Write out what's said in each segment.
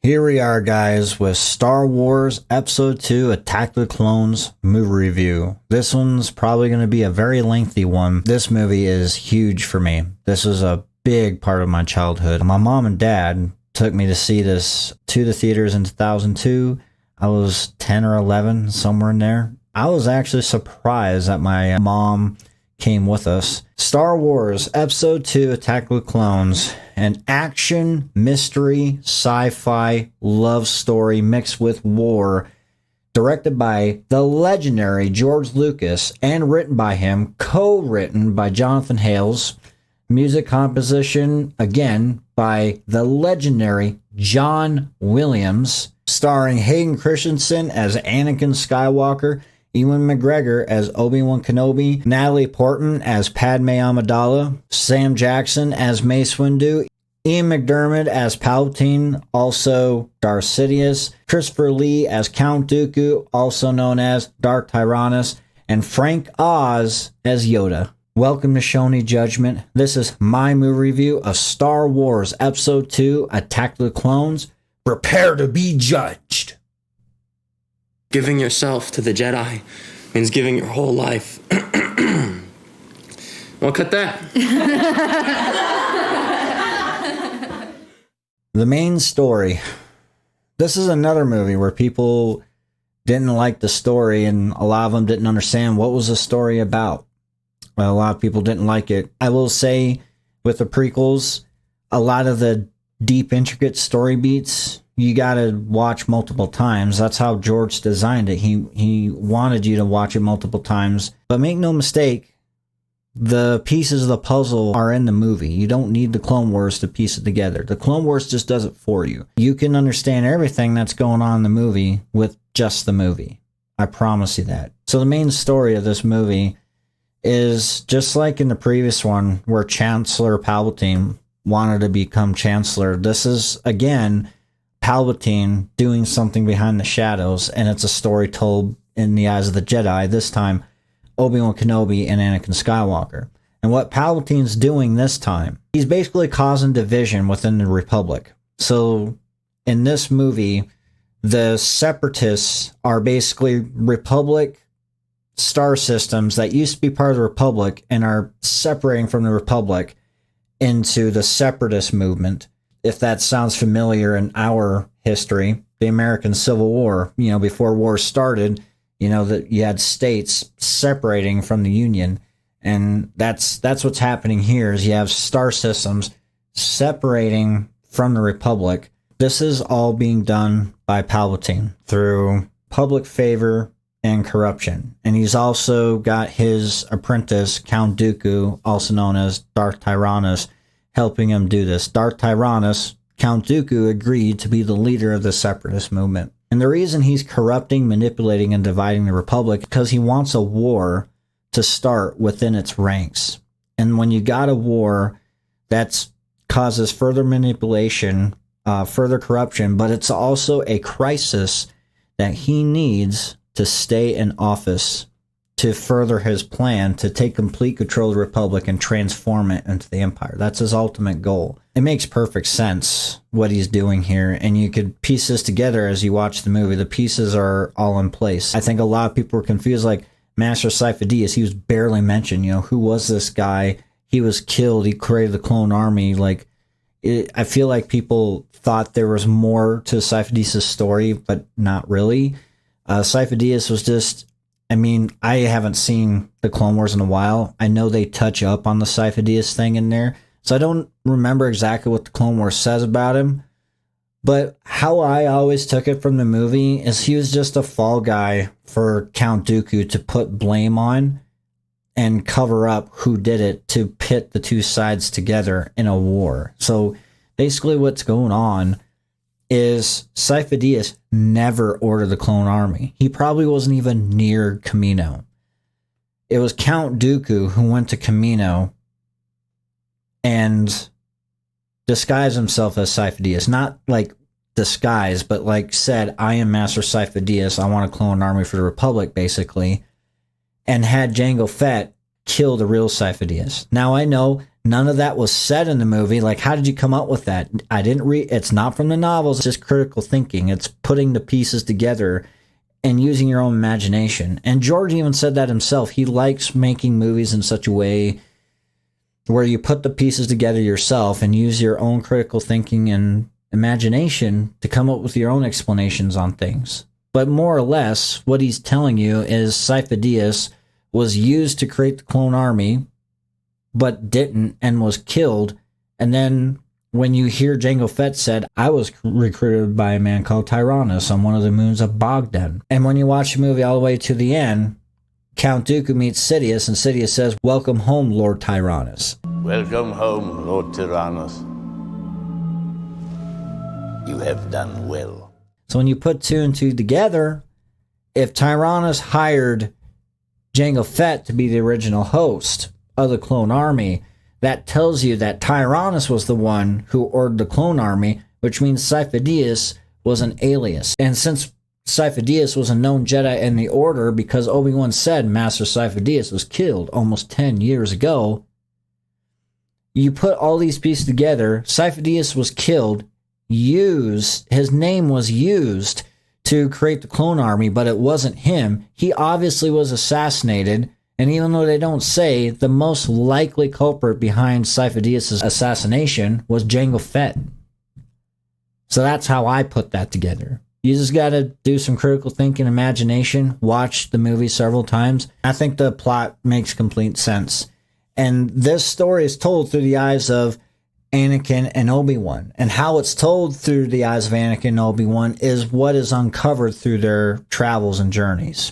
Here we are, guys, with Star Wars Episode 2 Attack of the Clones movie review. This one's probably going to be a very lengthy one. This movie is huge for me. This is a big part of my childhood. My mom and dad took me to see this to the theaters in 2002. I was 10 or 11, somewhere in there. I was actually surprised that my mom came with us. Star Wars Episode 2 Attack of the Clones, an action, mystery, sci-fi, love story mixed with war, directed by the legendary George Lucas and written by him, co-written by Jonathan Hales, music composition, again, by the legendary John Williams, starring Hayden Christensen as Anakin Skywalker, Ewan McGregor as Obi-Wan Kenobi, Natalie Portman as Padmé Amidala, Sam Jackson as Mace Windu, Ian McDiarmid as Palpatine, also Darth Sidious, Christopher Lee as Count Dookue, also known as Dark Tyrannus, and Frank Oz as Yoda. Welcome to Shoney Judgment. This is my movie review of Star Wars Episode 2 Attack of the Clones. Prepare to be judged. Giving yourself to the Jedi means giving your whole life. Well, cut that. The main story. This is another movie where people didn't like the story, and a lot of them didn't understand what was the story about. Well, a lot of people didn't like it. I will say, with the prequels, a lot of the deep, intricate story beats, you gotta watch multiple times. That's how George designed it. He wanted you to watch it multiple times. But make no mistake, the pieces of the puzzle are in the movie. You don't need the Clone Wars to piece it together. The Clone Wars just does it for you. You can understand everything that's going on in the movie with just the movie. I promise you that. So the main story of this movie is just like in the previous one where Chancellor Palpatine wanted to become Chancellor. This is, again, Palpatine doing something behind the shadows, and it's a story told in the eyes of the Jedi, this time Obi-Wan Kenobi and Anakin Skywalker. And what Palpatine's doing this time, he's basically causing division within the Republic. So in this movie, the Separatists are basically Republic star systems that used to be part of the Republic and are separating from the Republic into the Separatist movement. If that sounds familiar in our history, the American Civil War, before war started, that you had states separating from the Union. And that's what's happening here is you have star systems separating from the Republic. This is all being done by Palpatine through public favor and corruption. And he's also got his apprentice, Count Dookue, also known as Dark Tyrannus, helping him do this. Dark Tyrannus, Count Dookue, agreed to be the leader of the Separatist movement. And the reason he's corrupting, manipulating, and dividing the Republic is because he wants a war to start within its ranks. And when you got a war, that causes further manipulation, further corruption, but it's also a crisis that he needs to stay in office to further his plan to take complete control of the Republic and transform it into the Empire. That's his ultimate goal. It makes perfect sense what he's doing here, and you could piece this together as you watch the movie. The pieces are all in place. I think a lot of people were confused, like Master Sifo-Dyas, he was barely mentioned. Who was this guy? He was killed. He created the clone army. I feel like people thought there was more to Sifo-Dyas' story, but not really. Sifo-Dyas was just, I haven't seen the Clone Wars in a while. I know they touch up on the Sifo-Dyas thing in there, so I don't remember exactly what the Clone Wars says about him. But how I always took it from the movie is he was just a fall guy for Count Dookue to put blame on and cover up who did it to pit the two sides together in a war. So basically what's going on is Sifo-Dyas never ordered the clone army. He probably wasn't even near Kamino. It was Count Dookue who went to Kamino and disguised himself as Sifo-Dyas. Not like disguised, but said, I am Master Sifo-Dyas. I want to clone an army for the Republic, basically. And had Jango Fett kill the real Sifo-Dyas. Now, I know None of that was said in the movie. Like, how did you come up with that? I didn't read. It's not from the novels. It's just critical thinking. It's putting the pieces together and using your own imagination. And George even said that himself. He likes making movies in such a way where you put the pieces together yourself and use your own critical thinking and imagination to come up with your own explanations on things. But more or less, what he's telling you is Sifo-Dyas was used to create the clone army, but didn't, and was killed. And then when you hear Jango Fett said, I was recruited by a man called Tyrannus on one of the moons of Bogdan. And when you watch the movie all the way to the end, Count Dookue meets Sidious, and Sidious says, welcome home, Lord Tyrannus. Welcome home, Lord Tyrannus. You have done well. So when you put two and two together, if Tyrannus hired Jango Fett to be the original host of the clone army, that tells you that Tyrannus was the one who ordered the clone army, which means Sifo-Dyas was an alias. And since Sifo-Dyas was a known Jedi in the Order, because Obi-Wan said Master Sifo-Dyas was killed almost 10 years ago, you put all these pieces together. Sifo-Dyas was killed, his name was used to create the clone army, but it wasn't him. He obviously was assassinated. And even though they don't say, the most likely culprit behind Sifo-Dyas' assassination was Jango Fett. So that's how I put that together. You just got to do some critical thinking, imagination, watch the movie several times. I think the plot makes complete sense. And this story is told through the eyes of Anakin and Obi-Wan. And how it's told through the eyes of Anakin and Obi-Wan is what is uncovered through their travels and journeys.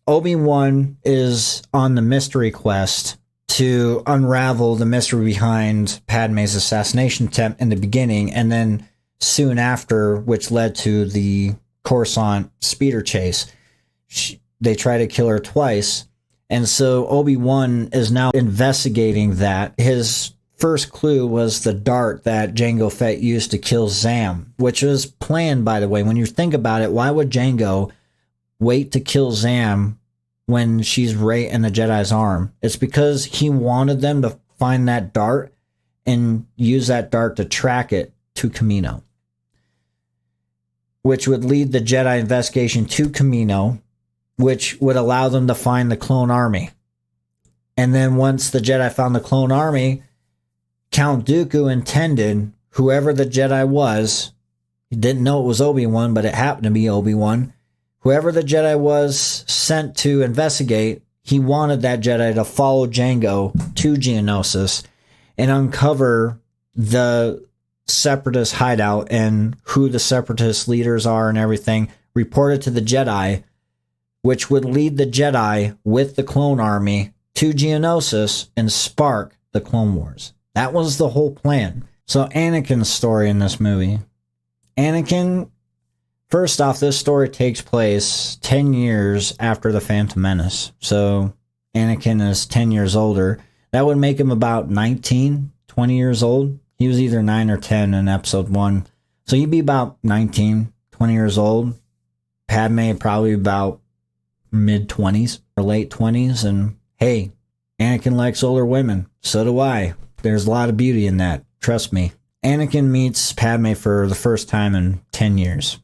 Obi-Wan is on the mystery quest to unravel the mystery behind Padme's assassination attempt in the beginning, and then soon after, which led to the Coruscant speeder chase. They try to kill her twice, and so Obi-Wan is now investigating that. His first clue was the dart that Jango Fett used to kill Zam, which was planned, by the way. When you think about it, why would Jango wait to kill Zam when she's right in the Jedi's arm? It's because he wanted them to find that dart and use that dart to track it to Kamino, which would lead the Jedi investigation to Kamino, which would allow them to find the clone army. And then once the Jedi found the clone army, Count Dookue intended whoever the Jedi was, he didn't know it was Obi-Wan, but it happened to be Obi-Wan. Whoever the Jedi was sent to investigate, he wanted that Jedi to follow Jango to Geonosis and uncover the Separatist hideout and who the Separatist leaders are and everything, report it to the Jedi, which would lead the Jedi with the clone army to Geonosis and spark the Clone Wars. That was the whole plan. So Anakin's story in this movie. Anakin, first off, this story takes place 10 years after The Phantom Menace. So Anakin is 10 years older. That would make him about 19, 20 years old. He was either 9 or 10 in episode 1. So he'd be about 19, 20 years old. Padme probably about mid-20s or late 20s. And hey, Anakin likes older women. So do I. There's a lot of beauty in that. Trust me. Anakin meets Padme for the first time in 10 years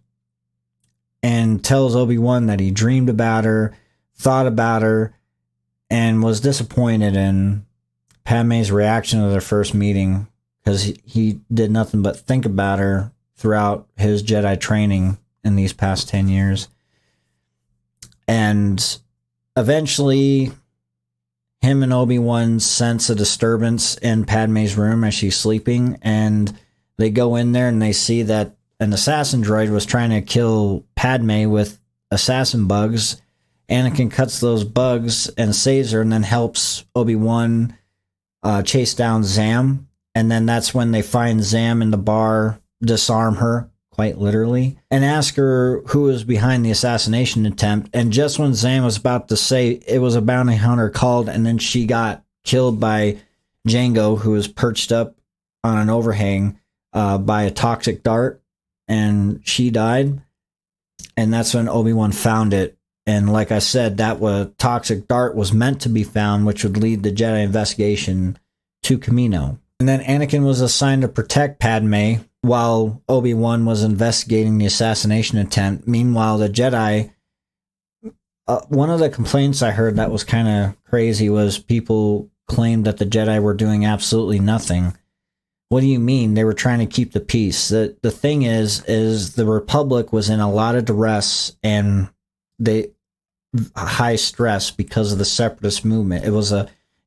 and tells Obi-Wan that he dreamed about her, thought about her, and was disappointed in Padme's reaction to their first meeting because he did nothing but think about her throughout his Jedi training in these past 10 years. And eventually, him and Obi-Wan sense a disturbance in Padme's room as she's sleeping, and they go in there and they see that an assassin droid was trying to kill Padme with assassin bugs. Anakin cuts those bugs and saves her, and then helps Obi-Wan chase down Zam. And then that's when they find Zam in the bar, disarm her, quite literally, and ask her who was behind the assassination attempt. And just when Zam was about to say it was a bounty hunter called, and then she got killed by Jango, who was perched up on an overhang by a toxic dart, and she died. And that's when Obi-Wan found it. And like I said, that toxic dart was meant to be found, which would lead the Jedi investigation to Kamino. And then Anakin was assigned to protect Padme while Obi-Wan was investigating the assassination attempt. Meanwhile, the Jedi, one of the complaints I heard that was kind of crazy was people claimed that the Jedi were doing absolutely nothing. What do you mean? They were trying to keep the peace. The thing is the Republic was in a lot of duress and high stress because of the separatist movement.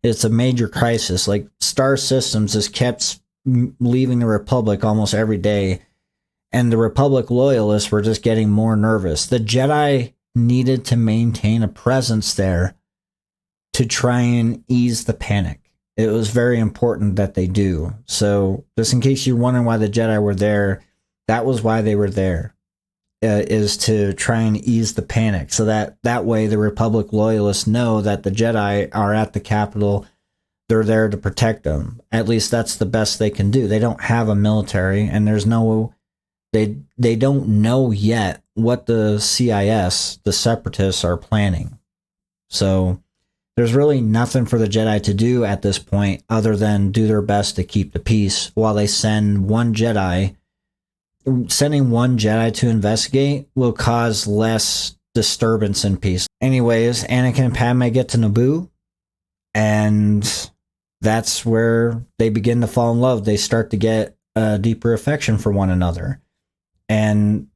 It's a major crisis. Like, Star Systems just kept leaving the Republic almost every day, and the Republic loyalists were just getting more nervous. The Jedi needed to maintain a presence there to try and ease the panic. It was very important that they do. So, just in case you're wondering why the Jedi were there, that was why they were there, is to try and ease the panic. So that way the Republic loyalists know that the Jedi are at the capital. They're there to protect them. At least that's the best they can do. They don't have a military, and they don't know yet what the CIS, the separatists, are planning. So there's really nothing for the Jedi to do at this point other than do their best to keep the peace while they send one Jedi. Sending one Jedi to investigate will cause less disturbance in peace. Anyways, Anakin and Padme get to Naboo, and that's where they begin to fall in love. They start to get a deeper affection for one another. And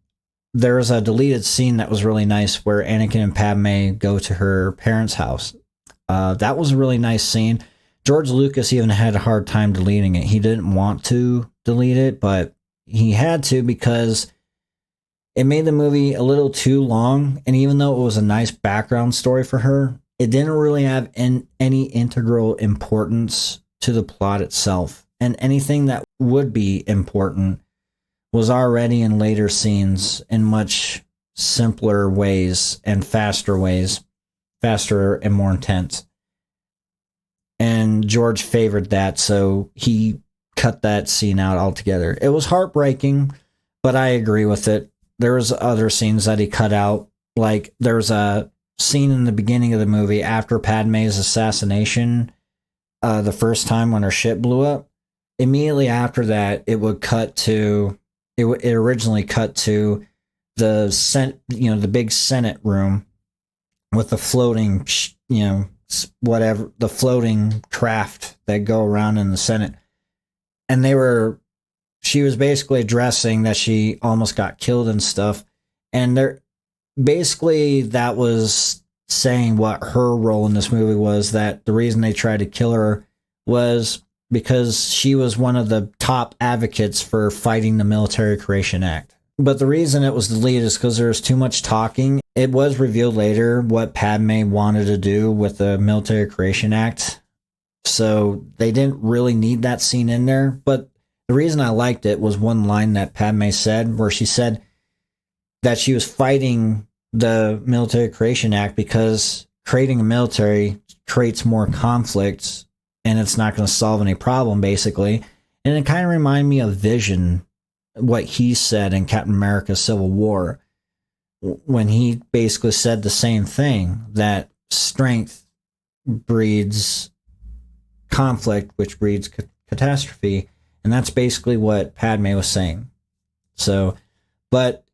there's a deleted scene that was really nice where Anakin and Padme go to her parents' house. That was a really nice scene. George Lucas even had a hard time deleting it. He didn't want to delete it, but he had to because it made the movie a little too long. And even though it was a nice background story for her, it didn't really have any integral importance to the plot itself. And anything that would be important was already in later scenes in much simpler ways and faster and more intense. And George favored that, so he cut that scene out altogether. It was heartbreaking, but I agree with it. There's other scenes that he cut out. Like, there's a scene in the beginning of the movie after Padme's assassination, the first time when her ship blew up. Immediately after that, it originally cut to the big Senate room with the floating, the floating craft that go around in the Senate. And she was basically addressing that she almost got killed and stuff. And that was saying what her role in this movie was, that the reason they tried to kill her was because she was one of the top advocates for fighting the Military Creation Act. But the reason it was deleted is because there was too much talking. It was revealed later what Padme wanted to do with the Military Creation Act. So they didn't really need that scene in there. But the reason I liked it was one line that Padme said, where she said that she was fighting the Military Creation Act because creating a military creates more conflicts and it's not going to solve any problem, basically. And it kind of reminded me of Vision, what he said in Captain America Civil War, when he basically said the same thing, that strength breeds conflict, which breeds catastrophe. And that's basically what Padme was saying. So, but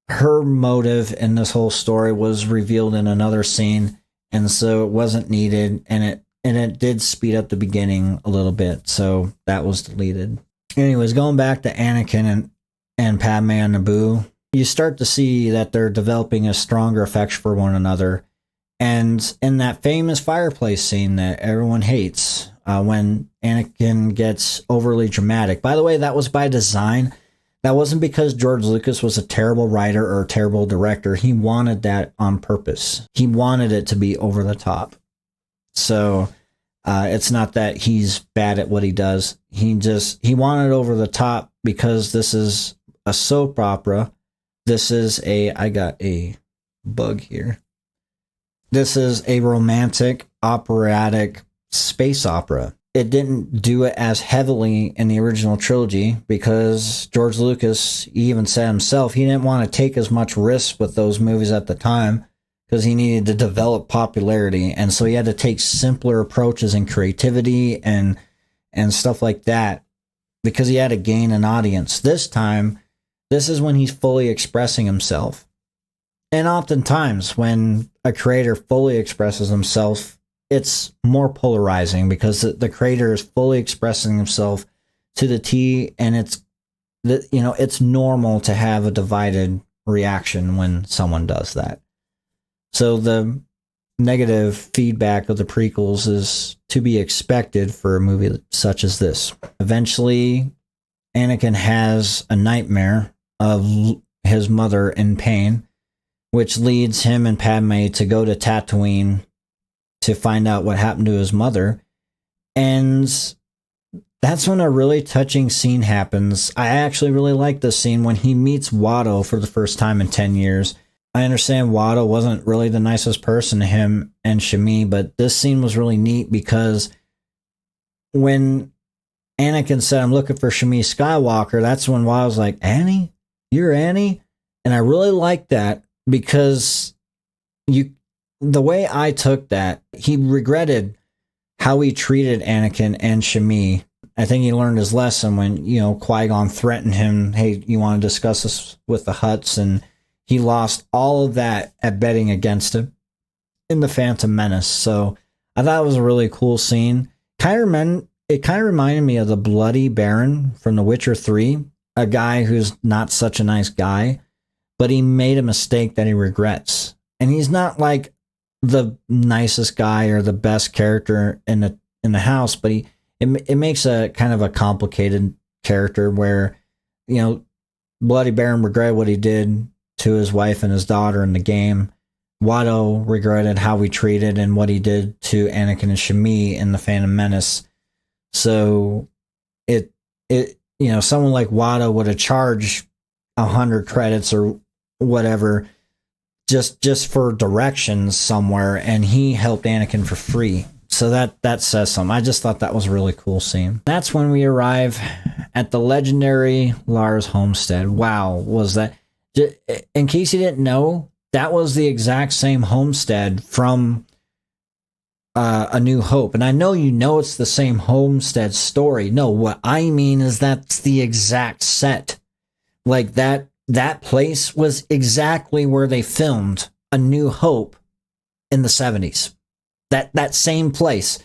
her motive in this whole story was revealed in another scene, and so it wasn't needed, and it did speed up the beginning a little bit, so that was deleted. Anyways, going back to Anakin and Padme on Naboo, you start to see that they're developing a stronger affection for one another. And in that famous fireplace scene that everyone hates, when Anakin gets overly dramatic. By the way, that was by design. That wasn't because George Lucas was a terrible writer or a terrible director. He wanted that on purpose. He wanted it to be over the top. So it's not that he's bad at what he does. He wanted it over the top because this is a soap opera. I got a bug here. This is a romantic, operatic space opera. It didn't do it as heavily in the original trilogy because George Lucas, he even said himself, he didn't want to take as much risk with those movies at the time because he needed to develop popularity. And so he had to take simpler approaches in creativity and and stuff like that because he had to gain an audience. This time, this is when he's fully expressing himself. And oftentimes, when a creator fully expresses himself, it's more polarizing because the creator is fully expressing himself to the T, and it's normal to have a divided reaction when someone does that. So the negative feedback of the prequels is to be expected for a movie such as this. Eventually, Anakin has a nightmare of his mother in pain, which leads him and Padme to go to Tatooine to find out what happened to his mother. And that's when a really touching scene happens. I actually really like this scene when he meets Watto for the first time in 10 years. I understand Watto wasn't really the nicest person to him and Shmi, but this scene was really neat because when Anakin said, "I'm looking for Shmi Skywalker," that's when Watto was like, "Annie? You're Annie?" And I really liked that because the way I took that, he regretted how he treated Anakin and Shmi. I think he learned his lesson when, Qui-Gon threatened him, "Hey, you want to discuss this with the Hutts?" And he lost all of that at betting against him in The Phantom Menace. So I thought it was a really cool scene. It kind of reminded me of the Bloody Baron from The Witcher 3, a guy who's not such a nice guy, but he made a mistake that he regrets. And he's not like the nicest guy or the best character in the house, but it makes a kind of a complicated character where, Bloody Baron regretted what he did to his wife and his daughter in the game. Watto regretted how he treated and what he did to Anakin and Shmi in The Phantom Menace. So someone like Watto would have charged 100 credits or whatever just for directions somewhere, and he helped Anakin for free. So that says something. I just thought that was a really cool scene. That's when we arrive at the legendary Lars Homestead. Wow, was that... In case you didn't know, that was the exact same homestead from A New Hope. And I know it's the same homestead story. No, what I mean is that's the exact set. Like that place was exactly where they filmed A New Hope in the 70s. That same place.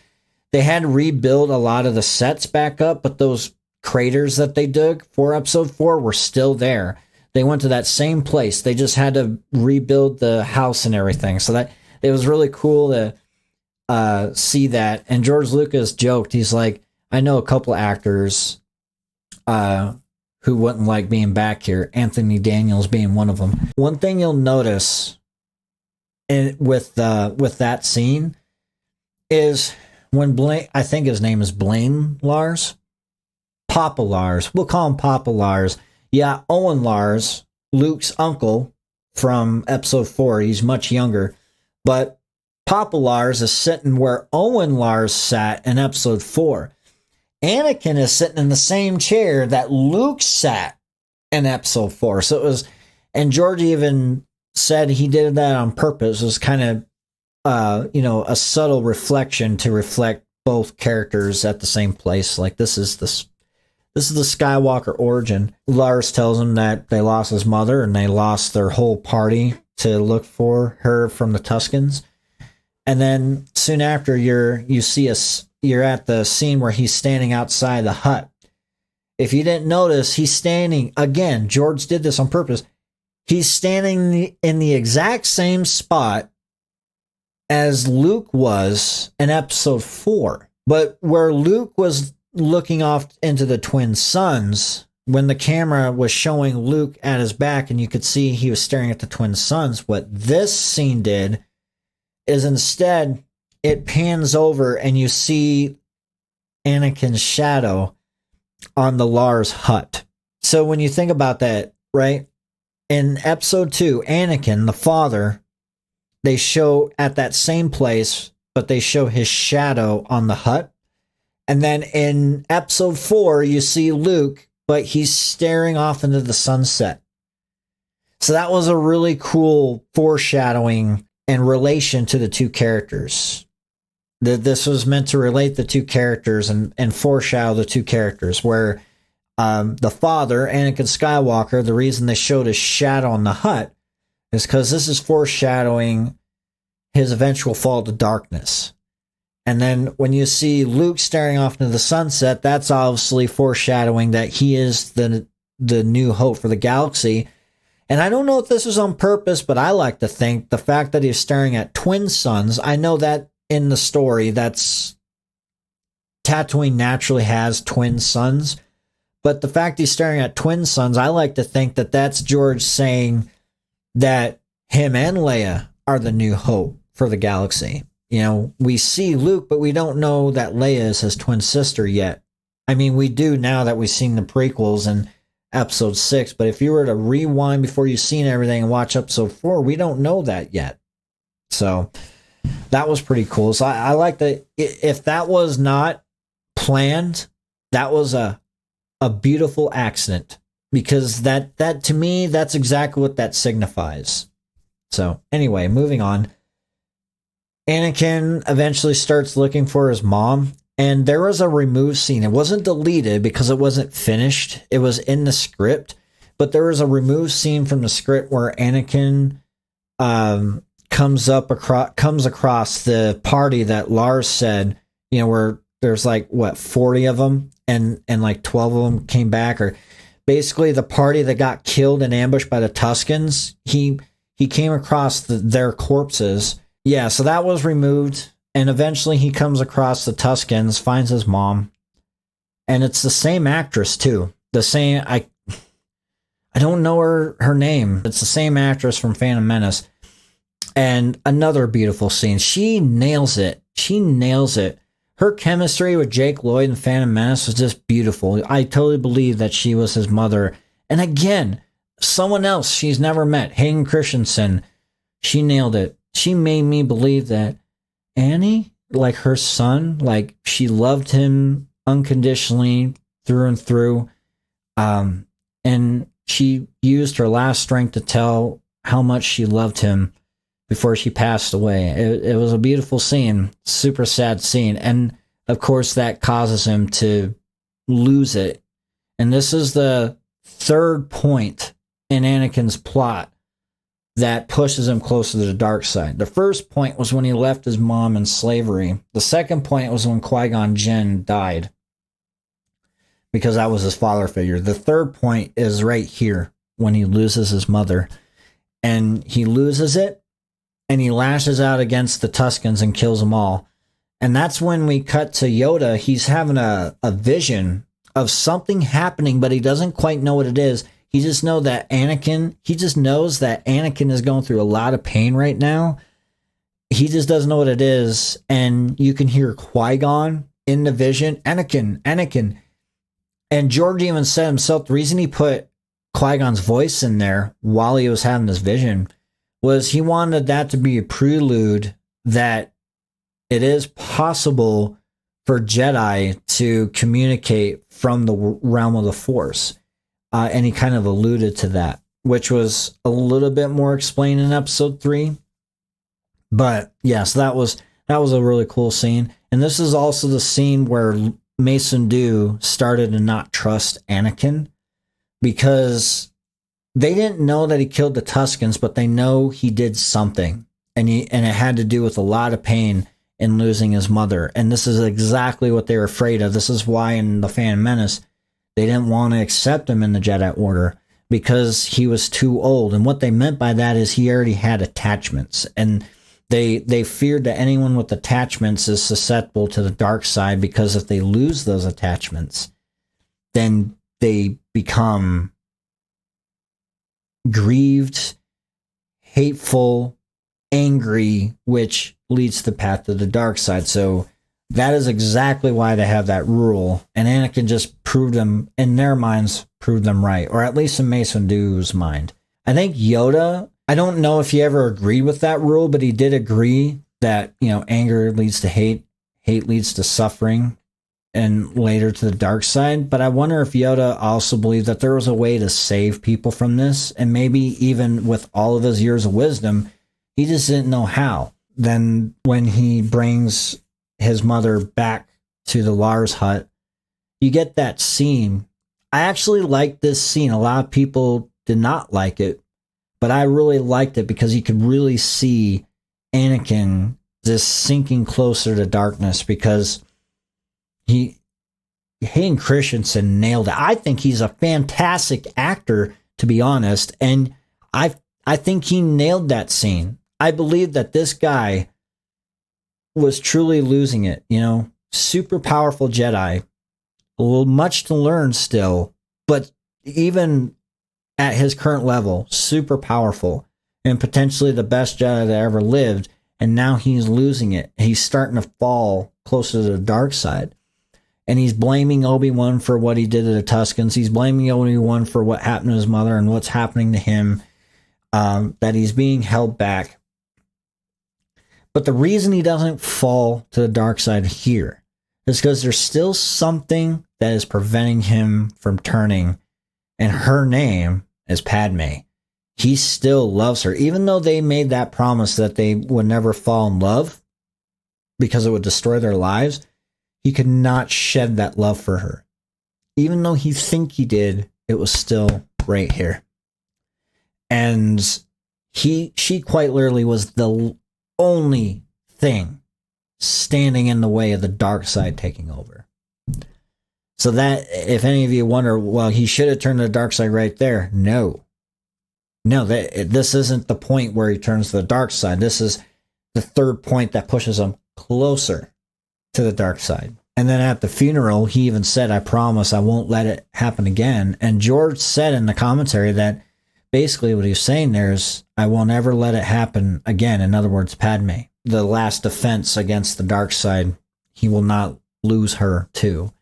They had to rebuild a lot of the sets back up, but those craters that they dug for episode 4 were still there. They went to that same place. They just had to rebuild the house and everything. So that it was really cool to see that. And George Lucas joked, he's like, "I know a couple of actors who wouldn't like being back here, Anthony Daniels being one of them." One thing you'll notice with that scene is when Blaine, I think his name is Blaine Lars, Papa Lars. We'll call him Papa Lars. Yeah, Owen Lars, Luke's uncle from episode 4. He's much younger. But Papa Lars is sitting where Owen Lars sat in episode 4. Anakin is sitting in the same chair that Luke sat in episode 4. So it was, and George even said he did that on purpose. It was kind of, a subtle reflection to reflect both characters at the same place. Like this is the Skywalker origin. Lars tells him that they lost his mother and they lost their whole party to look for her from the Tuscans. And then soon after, you're at the scene where he's standing outside the hut. If you didn't notice, he's standing again. George did this on purpose. He's standing in the exact same spot as Luke was in episode 4, but where Luke was looking off into the twin suns, when the camera was showing Luke at his back and you could see he was staring at the twin suns, what this scene did is instead it pans over and you see Anakin's shadow on the Lars hut. So when you think about that, right? In episode 2, Anakin, the father, they show at that same place, but they show his shadow on the hut. And then in episode 4, you see Luke, but he's staring off into the sunset. So that was a really cool foreshadowing in relation to the two characters. This was meant to relate the two characters and foreshadow the two characters, where the father, Anakin Skywalker, the reason they showed his shadow on the hut is because this is foreshadowing his eventual fall to darkness. And then when you see Luke staring off into the sunset, that's obviously foreshadowing that he is the new hope for the galaxy. And I don't know if this was on purpose, but I like to think the fact that he's staring at twin suns, I know that in the story, that's Tatooine naturally has twin suns, but the fact he's staring at twin suns, I like to think that that's George saying that him and Leia are the new hope for the galaxy. You know, we see Luke, but we don't know that Leia is his twin sister yet. I mean, we do now that we've seen the prequels and episode 6, but if you were to rewind before you've seen everything and watch episode 4, we don't know that yet. So that was pretty cool. So I like that. If that was not planned, that was a beautiful accident, because that to me, that's exactly what that signifies. So anyway, moving on. Anakin eventually starts looking for his mom, and there was a removed scene. It wasn't deleted because it wasn't finished. It was in the script, but there was a removed scene from the script where Anakin comes across the party that Lars said, you know, where there's like 40 of them, and like 12 of them came back, or basically the party that got killed and ambushed by the Tuscans. He came across their corpses. Yeah, so that was removed, and eventually he comes across the Tuscans, finds his mom, and it's the same actress too. The same, I don't know her name. It's the same actress from Phantom Menace. And another beautiful scene. She nails it. She nails it. Her chemistry with Jake Lloyd in Phantom Menace was just beautiful. I totally believe that she was his mother. And again, someone else she's never met, Hayden Christensen, she nailed it. She made me believe that Annie, like her son, like she loved him unconditionally through and through. And she used her last strength to tell how much she loved him before she passed away. It was a beautiful scene, super sad scene. And of course that causes him to lose it. And this is the third point in Anakin's plot that pushes him closer to the dark side. The first point was when he left his mom in slavery. The second point was when Qui-Gon Jinn died, because that was his father figure. The third point is right here, when he loses his mother. And he loses it, and he lashes out against the Tuscans and kills them all. And that's when we cut to Yoda. He's having a vision of something happening, but he doesn't quite know what it is. He just knows that Anakin is going through a lot of pain right now. He just doesn't know what it is. And you can hear Qui-Gon in the vision, Anakin. And George even said himself, the reason he put Qui-Gon's voice in there while he was having this vision was he wanted that to be a prelude that it is possible for Jedi to communicate from the realm of the Force. And he kind of alluded to that, which was a little bit more explained in episode 3. But yes, that was a really cool scene. And this is also the scene where Mace Windu started to not trust Anakin, because they didn't know that he killed the Tuscans, but they know he did something, and it had to do with a lot of pain in losing his mother. And this is exactly what they were afraid of. This is why in the Phantom Menace they didn't want to accept him in the Jedi Order, because he was too old. And what they meant by that is he already had attachments, and they feared that anyone with attachments is susceptible to the dark side, because if they lose those attachments, then they become grieved, hateful, angry, which leads to the path to the dark side. So that is exactly why they have that rule. And Anakin just proved them, in their minds, proved them right. Or at least in Mace Windu's mind. I think Yoda, I don't know if he ever agreed with that rule, but he did agree that, anger leads to hate, hate leads to suffering, and later to the dark side. But I wonder if Yoda also believed that there was a way to save people from this. And maybe even with all of his years of wisdom, he just didn't know how. Then when he brings his mother back to the Lars hut, you get that scene. I actually like this scene. A lot of people did not like it, but I really liked it because you could really see Anakin just sinking closer to darkness, because Hayden Christensen nailed it. I think he's a fantastic actor, to be honest, and I think he nailed that scene. I believe that this guy was truly losing it, super powerful Jedi, a little much to learn still, but even at his current level, super powerful and potentially the best Jedi that ever lived. And now he's losing it. He's starting to fall closer to the dark side. And he's blaming Obi-Wan for what he did to the Tuscans. He's blaming Obi-Wan for what happened to his mother and what's happening to him, that he's being held back. But the reason he doesn't fall to the dark side here is because there's still something that is preventing him from turning. And her name is Padme. He still loves her. Even though they made that promise that they would never fall in love because it would destroy their lives, he could not shed that love for her. Even though he think he did, it was still right here. And she quite literally was the only thing standing in the way of the dark side taking over. So that, if any of you wonder, well, he should have turned to the dark side right there. No, this isn't the point where he turns to the dark side. This is the third point that pushes him closer to the dark side. And then at the funeral, he even said, I promise I won't let it happen again. And George said in the commentary that basically what he's saying there is, I will never let it happen again. In other words, Padme, the last defense against the dark side, he will not lose her too.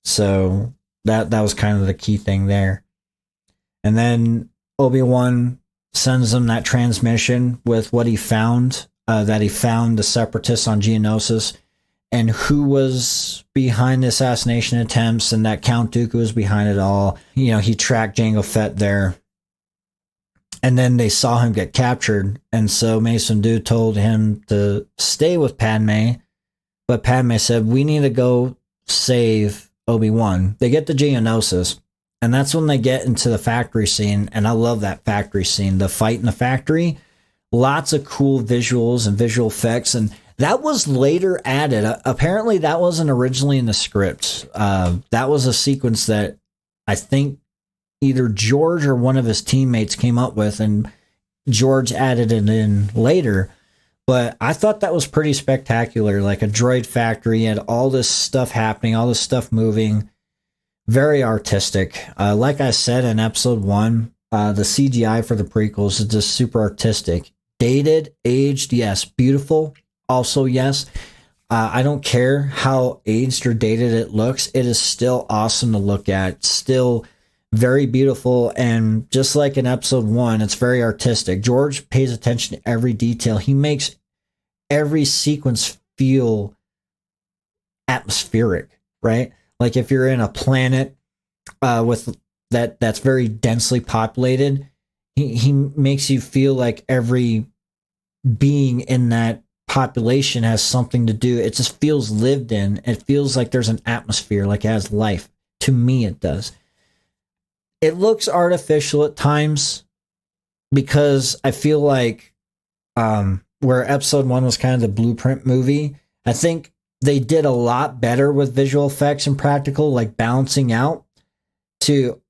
So that was kind of the key thing there. And then Obi-Wan sends him that transmission with what he found, that he found the separatists on Geonosis and who was behind the assassination attempts, and that Count Dookue was behind it all. He tracked Jango Fett there. And then they saw him get captured. And so Mace Windu told him to stay with Padme. But Padme said, we need to go save Obi-Wan. They get to Geonosis. And that's when they get into the factory scene. And I love that factory scene. The fight in the factory. Lots of cool visuals and visual effects. And that was later added. Apparently that wasn't originally in the script. That was a sequence that I think either George or one of his teammates came up with, and George added it in later. But I thought that was pretty spectacular, like a droid factory, and all this stuff happening, all this stuff moving, very artistic. Like I said in episode 1, the CGI for the prequels is just super artistic. Dated, aged, yes. Beautiful, also yes. I don't care how aged or dated it looks. It is still awesome to look at. Still very beautiful, and just like in episode 1, it's very artistic. George pays attention to every detail. He makes every sequence feel atmospheric, right? Like if you're in a planet with that's very densely populated, he makes you feel like every being in that population has something to do. It just feels lived in. It feels like there's an atmosphere, like it has life. To me, it does. It looks artificial at times because I feel like where episode 1 was kind of the blueprint movie, I think they did a lot better with visual effects and practical, like balancing out to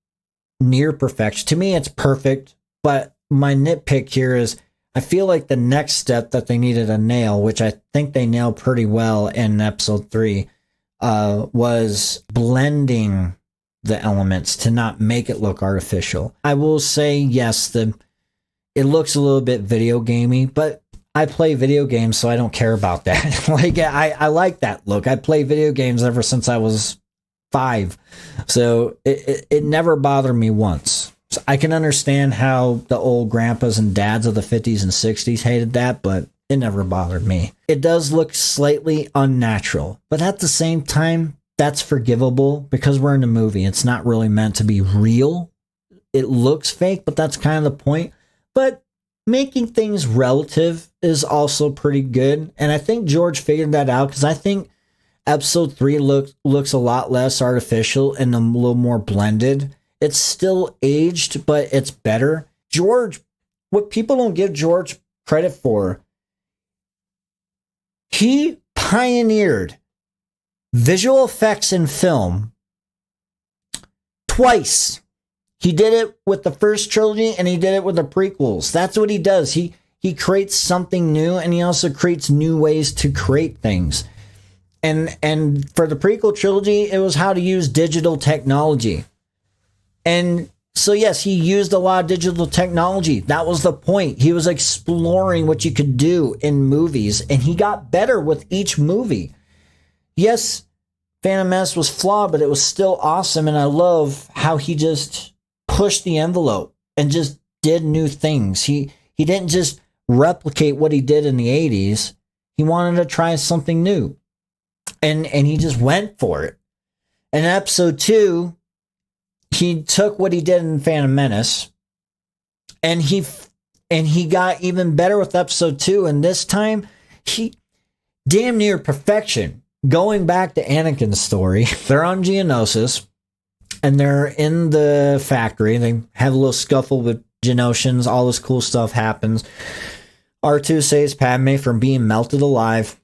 near perfection. To me, it's perfect, but my nitpick here is I feel like the next step that they needed to nail, which I think they nailed pretty well in episode 3, was blending the elements to not make it look artificial. I will say, yes, it looks a little bit video gamey, but I play video games, so I don't care about that. Like I like that look. I play video games ever since I was 5, so it never bothered me once. So I can understand how the old grandpas and dads of the 50s and 60s hated that, but it never bothered me. It does look slightly unnatural, but at the same time, that's forgivable because we're in a movie. It's not really meant to be real. It looks fake, but that's kind of the point. But making things relative is also pretty good. And I think George figured that out, because I think episode 3 looks a lot less artificial and a little more blended. It's still aged, but it's better. George, what people don't give George credit for, he pioneered visual effects in film twice. He did it with the first trilogy and he did it with the prequels. That's what he does. He creates something new, and he also creates new ways to create things. And for the prequel trilogy, it was how to use digital technology. And so yes, he used a lot of digital technology. That was the point. He was exploring what you could do in movies, and he got better with each movie. Yes, Phantom Menace was flawed, but it was still awesome, and I love how he just pushed the envelope and just did new things. He didn't just replicate what he did in the 80s. He wanted to try something new. And he just went for it. In episode 2, he took what he did in Phantom Menace, and he got even better with episode 2, and this time he damn near perfection. Going back to Anakin's story, they're on Geonosis, and they're in the factory. They have a little scuffle with Geonosians. All this cool stuff happens. R2 saves Padme from being melted alive.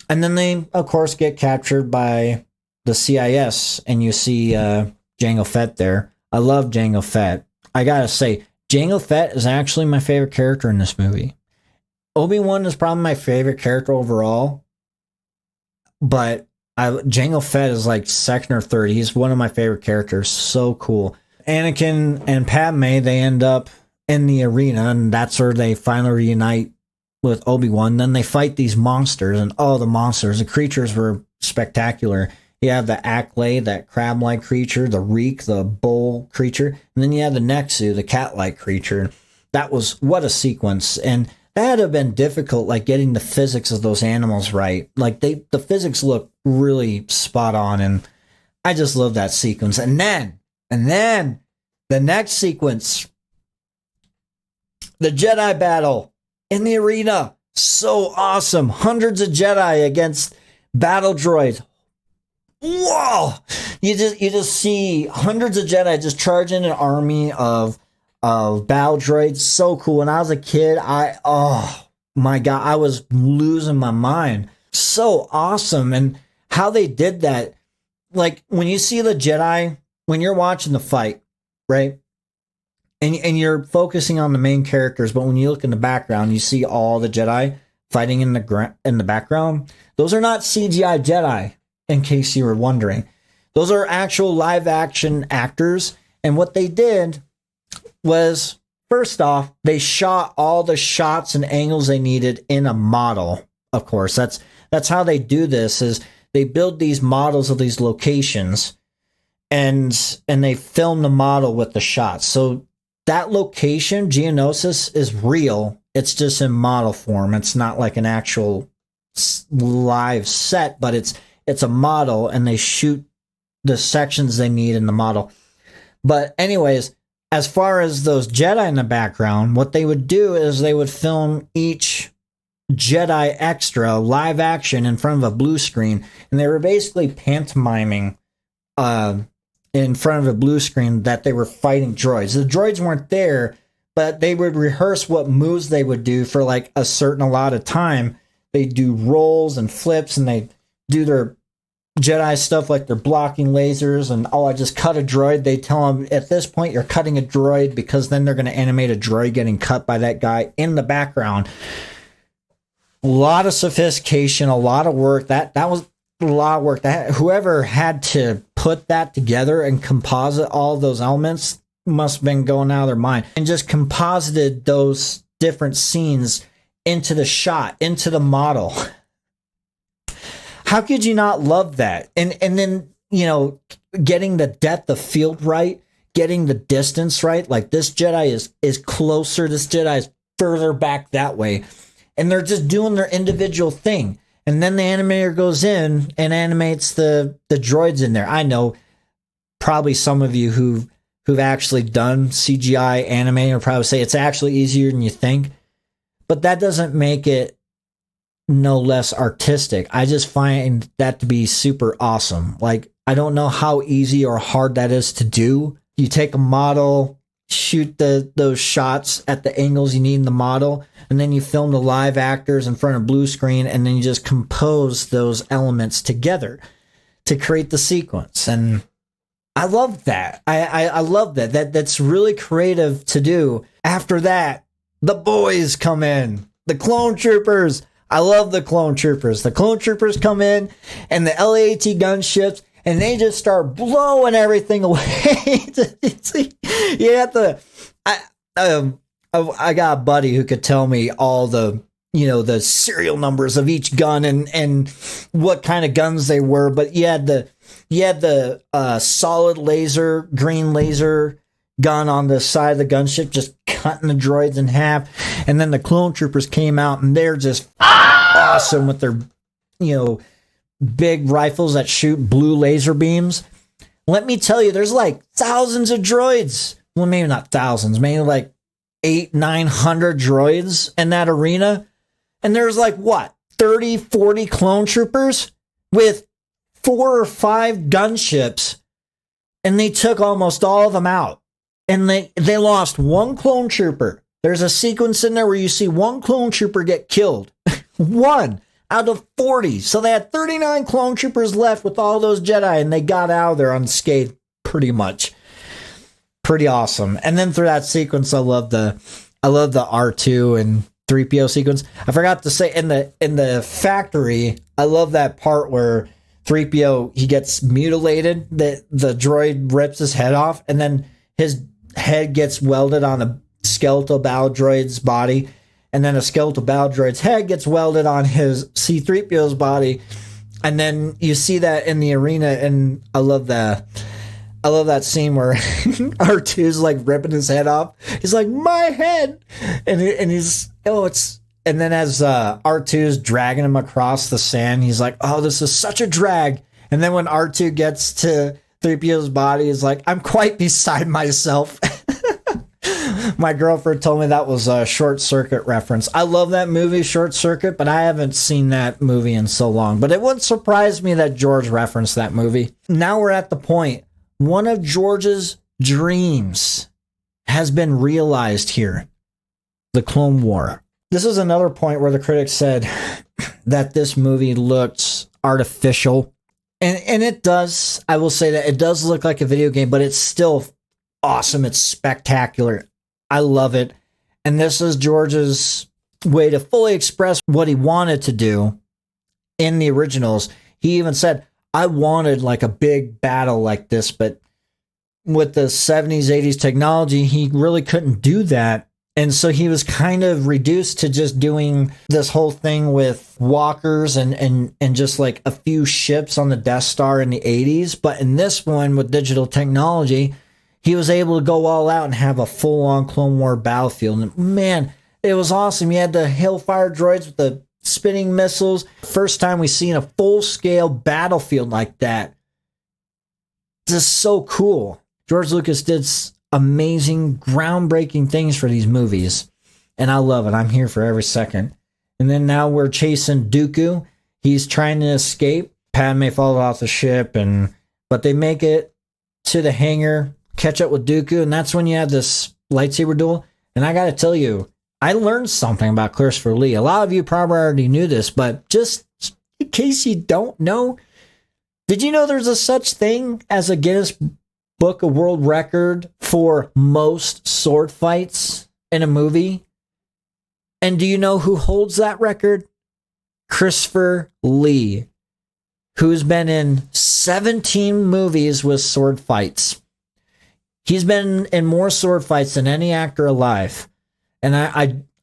And then they, of course, get captured by the CIS. And you see Jango Fett there. I love Jango Fett. I gotta say, Jango Fett is actually my favorite character in this movie. Obi-Wan is probably my favorite character overall. But Jango Fett is like second or third. He's one of my favorite characters. So cool. Anakin and Padme, they end up in the arena, and that's where they finally reunite with Obi-Wan. Then they fight these monsters, and the creatures were spectacular. You have the Acklay, that crab-like creature, the Reek, the bull creature, and then you have the Nexu, the cat-like creature. What a sequence. And that had to have been difficult, like getting the physics of those animals right. Like the physics look really spot on, and I just love that sequence. And then the next sequence, the Jedi battle in the arena, so awesome. Hundreds of Jedi against battle droids. Whoa! You just see hundreds of Jedi just charging an army of battle droids. So cool. When I was a kid, oh my God, I was losing my mind. So awesome. And how they did that, like when you see the Jedi, when you're watching the fight, right? And you're focusing on the main characters, but when you look in the background, you see all the Jedi fighting in the background. Those are not CGI Jedi, in case you were wondering. Those are actual live action actors. And what they did was, first off, they shot all the shots and angles they needed in a model. Of course, that's how they do this, is they build these models of these locations, and they film the model with the shots. So that location, Geonosis, is real. It's just in model form. It's not like an actual live set, but it's a model, and they shoot the sections they need in the model. But anyways, as far as those Jedi in the background, what they would do is they would film each Jedi extra live action in front of a blue screen, and they were basically pantomiming in front of a blue screen that they were fighting droids. The droids weren't there, but they would rehearse what moves they would do for like a certain allotted time. They do rolls and flips, and they do their Jedi stuff like they're blocking lasers, and I just cut a droid. They tell them, at this point, you're cutting a droid, because then they're going to animate a droid getting cut by that guy in the background. A lot of sophistication, a lot of work. That was a lot of work. Whoever had to put that together and composite all those elements must have been going out of their mind, and just composited those different scenes into the shot, into the model. How could you not love that? And then, getting the depth of field right, getting the distance right. Like, this Jedi is closer, this Jedi is further back that way. And they're just doing their individual thing. And then the animator goes in and animates the droids in there. I know probably some of you who've actually done CGI animating will probably say it's actually easier than you think. but that doesn't make it no less artistic. I just find that to be super awesome. Like, I don't know how easy or hard that is to do. You take a model, shoot those shots at the angles you need in the model, and then you film the live actors in front of blue screen, and then you just compose those elements together to create the sequence. And I love that. I love that. That's really creative to do. After that, the boys come in. The clone troopers. I love the clone troopers. The clone troopers come in, and the LAAT gunships, and they just start blowing everything away. You have to. I got a buddy who could tell me all the serial numbers of each gun and what kind of guns they were. But you had the solid laser, green laser gun on the side of the gunship, just cutting the droids in half. And then the clone troopers came out, and they're just awesome with their, big rifles that shoot blue laser beams. Let me tell you, there's like thousands of droids. Well, maybe not thousands, maybe like 800-900 droids in that arena. And there's like, 30-40 clone troopers with 4 or 5 gunships. And they took almost all of them out. And they lost 1 clone trooper. There's a sequence in there where you see 1 clone trooper get killed. 1 out of 40. So they had 39 clone troopers left with all those Jedi, and they got out of there unscathed pretty much. Pretty awesome. And then through that sequence, I love the R2 and 3PO sequence. I forgot to say in the factory, I love that part where 3PO, he gets mutilated. The droid rips his head off, and then his head gets welded on a skeletal battle droid's body. And then a skeletal battle droid's head gets welded on his C-3PO's body. And then you see that in the arena, and I love that scene where R2's like ripping his head off. He's like, my head! And then as R2's dragging him across the sand, he's like, oh, this is such a drag. And then when R2 gets to 3PO's body, he's like, I'm quite beside myself. My girlfriend told me that was a Short Circuit reference. I love that movie, Short Circuit, but I haven't seen that movie in so long. But it wouldn't surprise me that George referenced that movie. Now we're at the point. One of George's dreams has been realized here. The Clone War. This is another point where the critics said that this movie looks artificial. And it does. I will say that it does look like a video game, but it's still awesome. It's spectacular. I love it. And this is George's way to fully express what he wanted to do in the originals. He even said, I wanted like a big battle like this, but with the 70s, 80s technology, he really couldn't do that. And so he was kind of reduced to just doing this whole thing with walkers and just like a few ships on the Death Star in the 80s. But in this one with digital technology, he was able to go all out and have a full-on Clone War battlefield. And man, it was awesome. You had the Hellfire droids with the spinning missiles. First time we've seen a full-scale battlefield like that. Just so cool. George Lucas did amazing, groundbreaking things for these movies. And I love it. I'm here for every second. And then now we're chasing Dookue. He's trying to escape. Padme falls off the ship, but they make it to the hangar, catch up with Dookue, and that's when you have this lightsaber duel. And I gotta tell you, I learned something about Christopher Lee. A lot of you probably already knew this, but just in case you don't know, did you know there's a such thing as a Guinness Book of World Record for most sword fights in a movie? And do you know who holds that record? Christopher Lee, who's been in 17 movies with sword fights. He's been in more sword fights than any actor alive. And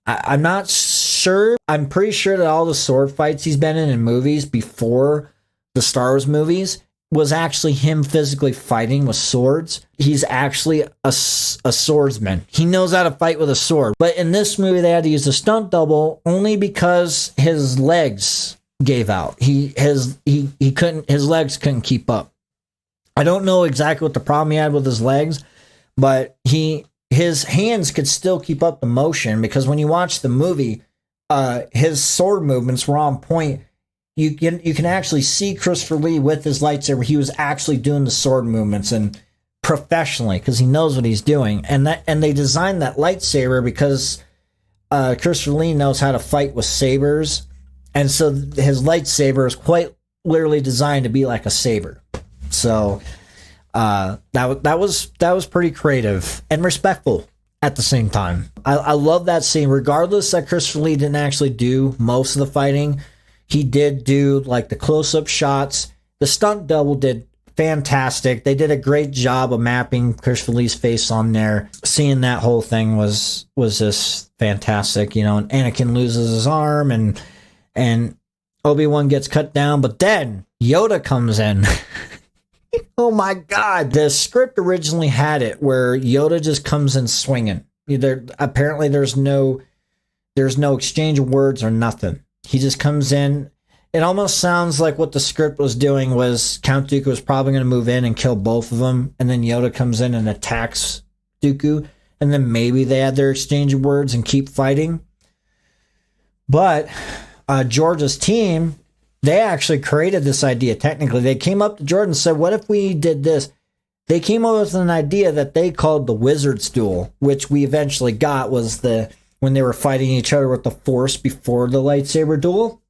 I'm not sure. I'm pretty sure that all the sword fights he's been in movies before the Star Wars movies was actually him physically fighting with swords. He's actually a swordsman. He knows how to fight with a sword. But in this movie, they had to use a stunt double only because his legs gave out. He couldn't. His legs couldn't keep up. I don't know exactly what the problem he had with his legs, but his hands could still keep up the motion, because when you watch the movie, his sword movements were on point. You can actually see Christopher Lee with his lightsaber. He was actually doing the sword movements and professionally because he knows what he's doing. And they designed that lightsaber because Christopher Lee knows how to fight with sabers, and so his lightsaber is quite literally designed to be like a saber. So that was pretty creative and respectful at the same time. I love that scene, regardless that Christopher Lee didn't actually do most of the fighting. He did do like the close-up shots. The stunt double did fantastic. They did a great job of mapping Christopher Lee's face on there. Seeing that whole thing was just fantastic, you know. And Anakin loses his arm, and Obi-Wan gets cut down, but then Yoda comes in. Oh my God! The script originally had it where Yoda just comes in swinging. Apparently, there's no exchange of words or nothing. He just comes in. It almost sounds like what the script was doing was Count Dooku was probably going to move in and kill both of them, and then Yoda comes in and attacks Dookue, and then maybe they had their exchange of words and keep fighting. But George's team, they actually created this idea. Technically, they came up to George and said, "What if we did this?" They came up with an idea that they called the Wizard's Duel, which we eventually got was when they were fighting each other with the Force before the lightsaber duel,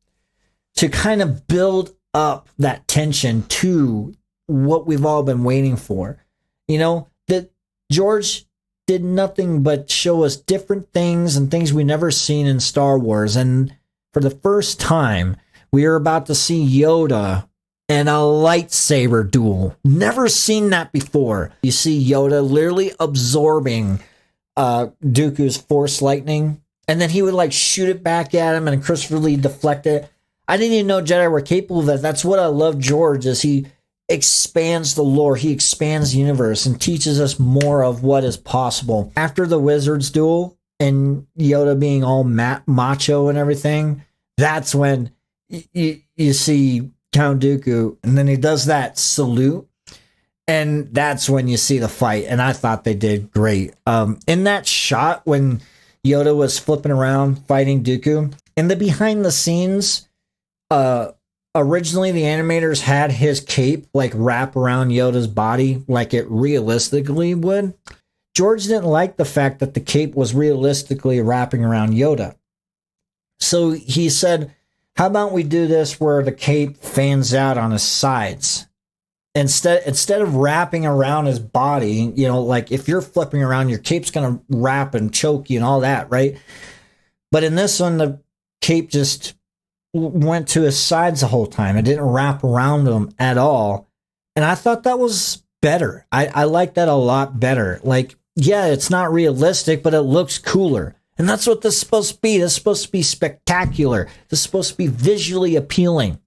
to kind of build up that tension to what we've all been waiting for. You know, that George did nothing but show us different things and things we never seen in Star Wars. And for the first time, we are about to see Yoda in a lightsaber duel. Never seen that before. You see Yoda literally absorbing Dooku's Force lightning, and then he would like shoot it back at him, and Christopher Lee deflect it. I didn't even know Jedi were capable of that. That's what I love George, is he expands the lore, he expands the universe, and teaches us more of what is possible. After the Wizard's Duel and Yoda being all macho and everything, that's when you see Count Dooku, and then he does that salute, and that's when you see the fight. And I thought they did great. In that shot when Yoda was flipping around fighting Dookue, in the behind the scenes, originally the animators had his cape like wrap around Yoda's body like it realistically would. George didn't like the fact that the cape was realistically wrapping around Yoda. So he said, how about we do this where the cape fans out on his sides? Instead of wrapping around his body, you know, like if you're flipping around, your cape's going to wrap and choke you and all that, right? But in this one, the cape just went to his sides the whole time. It didn't wrap around him at all. And I thought that was better. I like that a lot better. Like, yeah, it's not realistic, but it looks cooler. And that's what this is supposed to be. This is supposed to be spectacular. This is supposed to be visually appealing,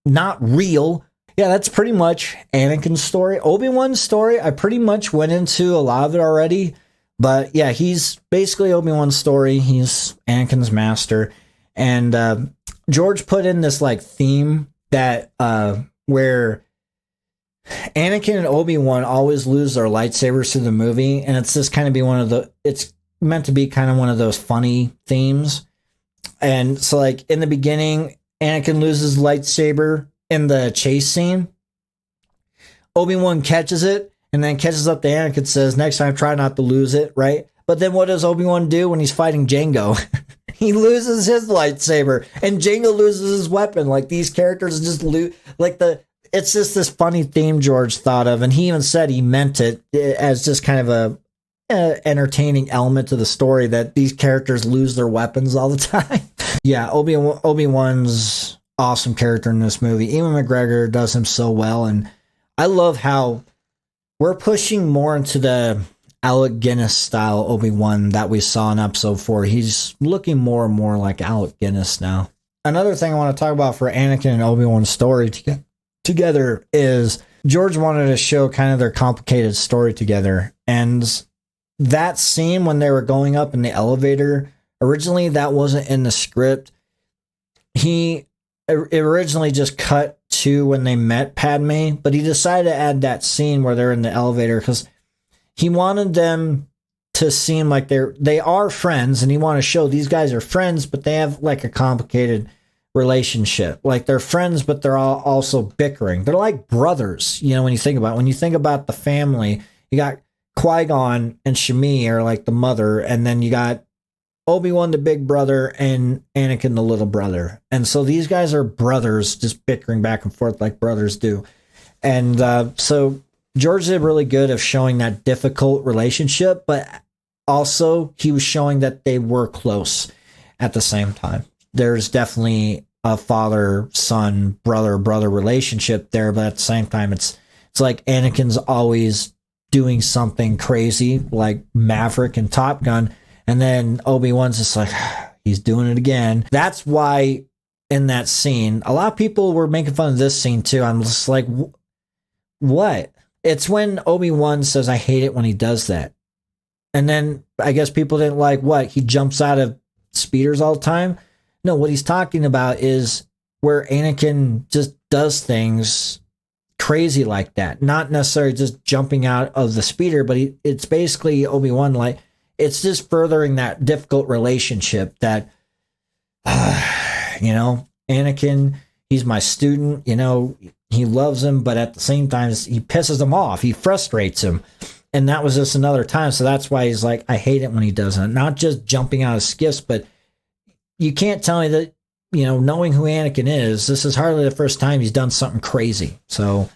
not real. Yeah, that's pretty much Anakin's story. Obi-Wan's story, I pretty much went into a lot of it already. But yeah, he's basically Obi-Wan's story. He's Anakin's master. And George put in this like theme that where Anakin and Obi-Wan always lose their lightsabers through the movie. And it's just kind of it's meant to be kind of one of those funny themes. And so like in the beginning, Anakin loses lightsaber in the chase scene. Obi-Wan catches it and then catches up to Anakin and says, next time try not to lose it, right? But then what does Obi-Wan do when he's fighting Jango? He loses his lightsaber and Jango loses his weapon. Like these characters just lose, like it's just this funny theme George thought of, and he even said he meant it as just kind of a entertaining element to the story that these characters lose their weapons all the time. Yeah, Obi-Wan's awesome character in this movie. Ewan McGregor does him so well, and I love how we're pushing more into the Alec Guinness style Obi-Wan that we saw in episode 4. He's looking more and more like Alec Guinness now. Another thing I want to talk about for Anakin and Obi-Wan's story together is George wanted to show kind of their complicated story together, and that scene when they were going up in the elevator, originally that wasn't in the script. He originally just cut to when they met Padme, but he decided to add that scene where they're in the elevator because he wanted them to seem like they are friends, and you want to show these guys are friends, but they have like a complicated relationship. Like they're friends, but they're all also bickering. They're like brothers, you know, when you think about the family, you got Qui-Gon and Shmi are like the mother, and then you got Obi-Wan the big brother and Anakin the little brother. And so these guys are brothers, just bickering back and forth like brothers do. And so George did really good of showing that difficult relationship, but also he was showing that they were close at the same time. There's definitely a father, son, brother relationship there, but at the same time, it's like Anakin's always doing something crazy like Maverick and Top Gun, and then Obi-Wan's just like, he's doing it again. That's why in that scene, a lot of people were making fun of this scene too. I'm just like, what? It's when Obi-Wan says, I hate it when he does that. And then I guess people didn't like what? He jumps out of speeders all the time? No, what he's talking about is where Anakin just does things crazy like that. Not necessarily just jumping out of the speeder, but it's basically Obi-Wan, like, it's just furthering that difficult relationship that, you know, Anakin, he's my student, you know, he loves him, but at the same time, he pisses him off. He frustrates him. And that was just another time. So that's why he's like, I hate it when he doesn't. Not just jumping out of skiffs, but you can't tell me that, you know, knowing who Anakin is, this is hardly the first time he's done something crazy. So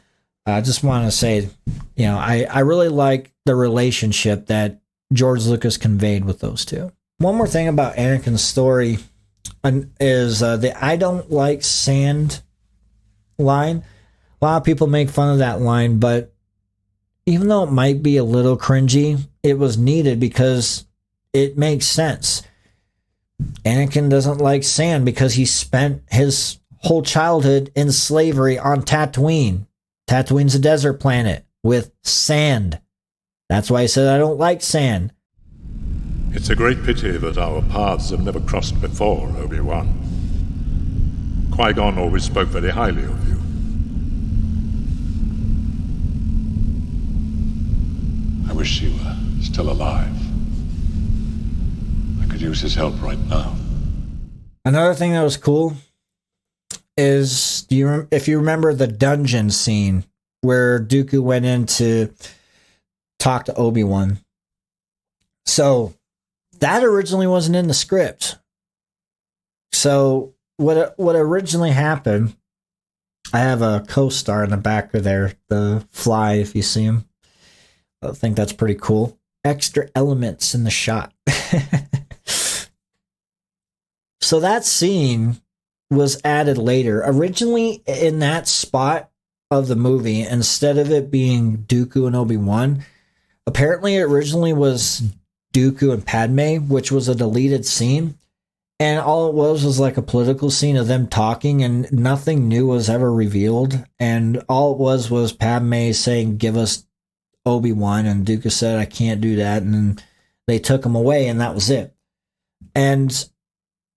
I just want to say, you know, I really like the relationship that George Lucas conveyed with those two. One more thing about Anakin's story is the I don't like sand line. A lot of people make fun of that line, but even though it might be a little cringy, it was needed because it makes sense. Anakin doesn't like sand because he spent his whole childhood in slavery on Tatooine. Tatooine's a desert planet with sand. That's why he said, I don't like sand. It's a great pity that our paths have never crossed before, Obi-Wan. Qui-Gon always spoke very highly of you. I wish he were still alive. I could use his help right now. Another thing that was cool is, if you remember the dungeon scene where Dookue went in to talk to Obi-Wan. So that originally wasn't in the script. So what originally happened, I have a co-star in the back of there, the Fly, if you see him. I think that's pretty cool. Extra elements in the shot. So that scene was added later. Originally in that spot of the movie, instead of it being Dookue and Obi-Wan, apparently it originally was Dookue and Padme, which was a deleted scene. And all it was like a political scene of them talking, and nothing new was ever revealed. And all it was Padme saying, give us Obi-Wan, and Dookue said, I can't do that. And then they took him away, and that was it. And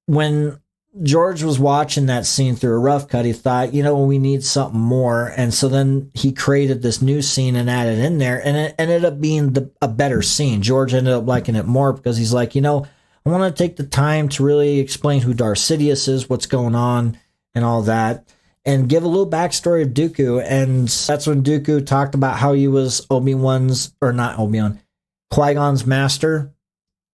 when George was watching that scene through a rough cut, he thought, you know, we need something more. And so then he created this new scene and added in there, and it ended up being a better scene. George ended up liking it more because he's like, you know, I want to take the time to really explain who Darth Sidious is, what's going on, and all that, and give a little backstory of Dookue. And that's when Dookue talked about how he was Qui-Gon's master,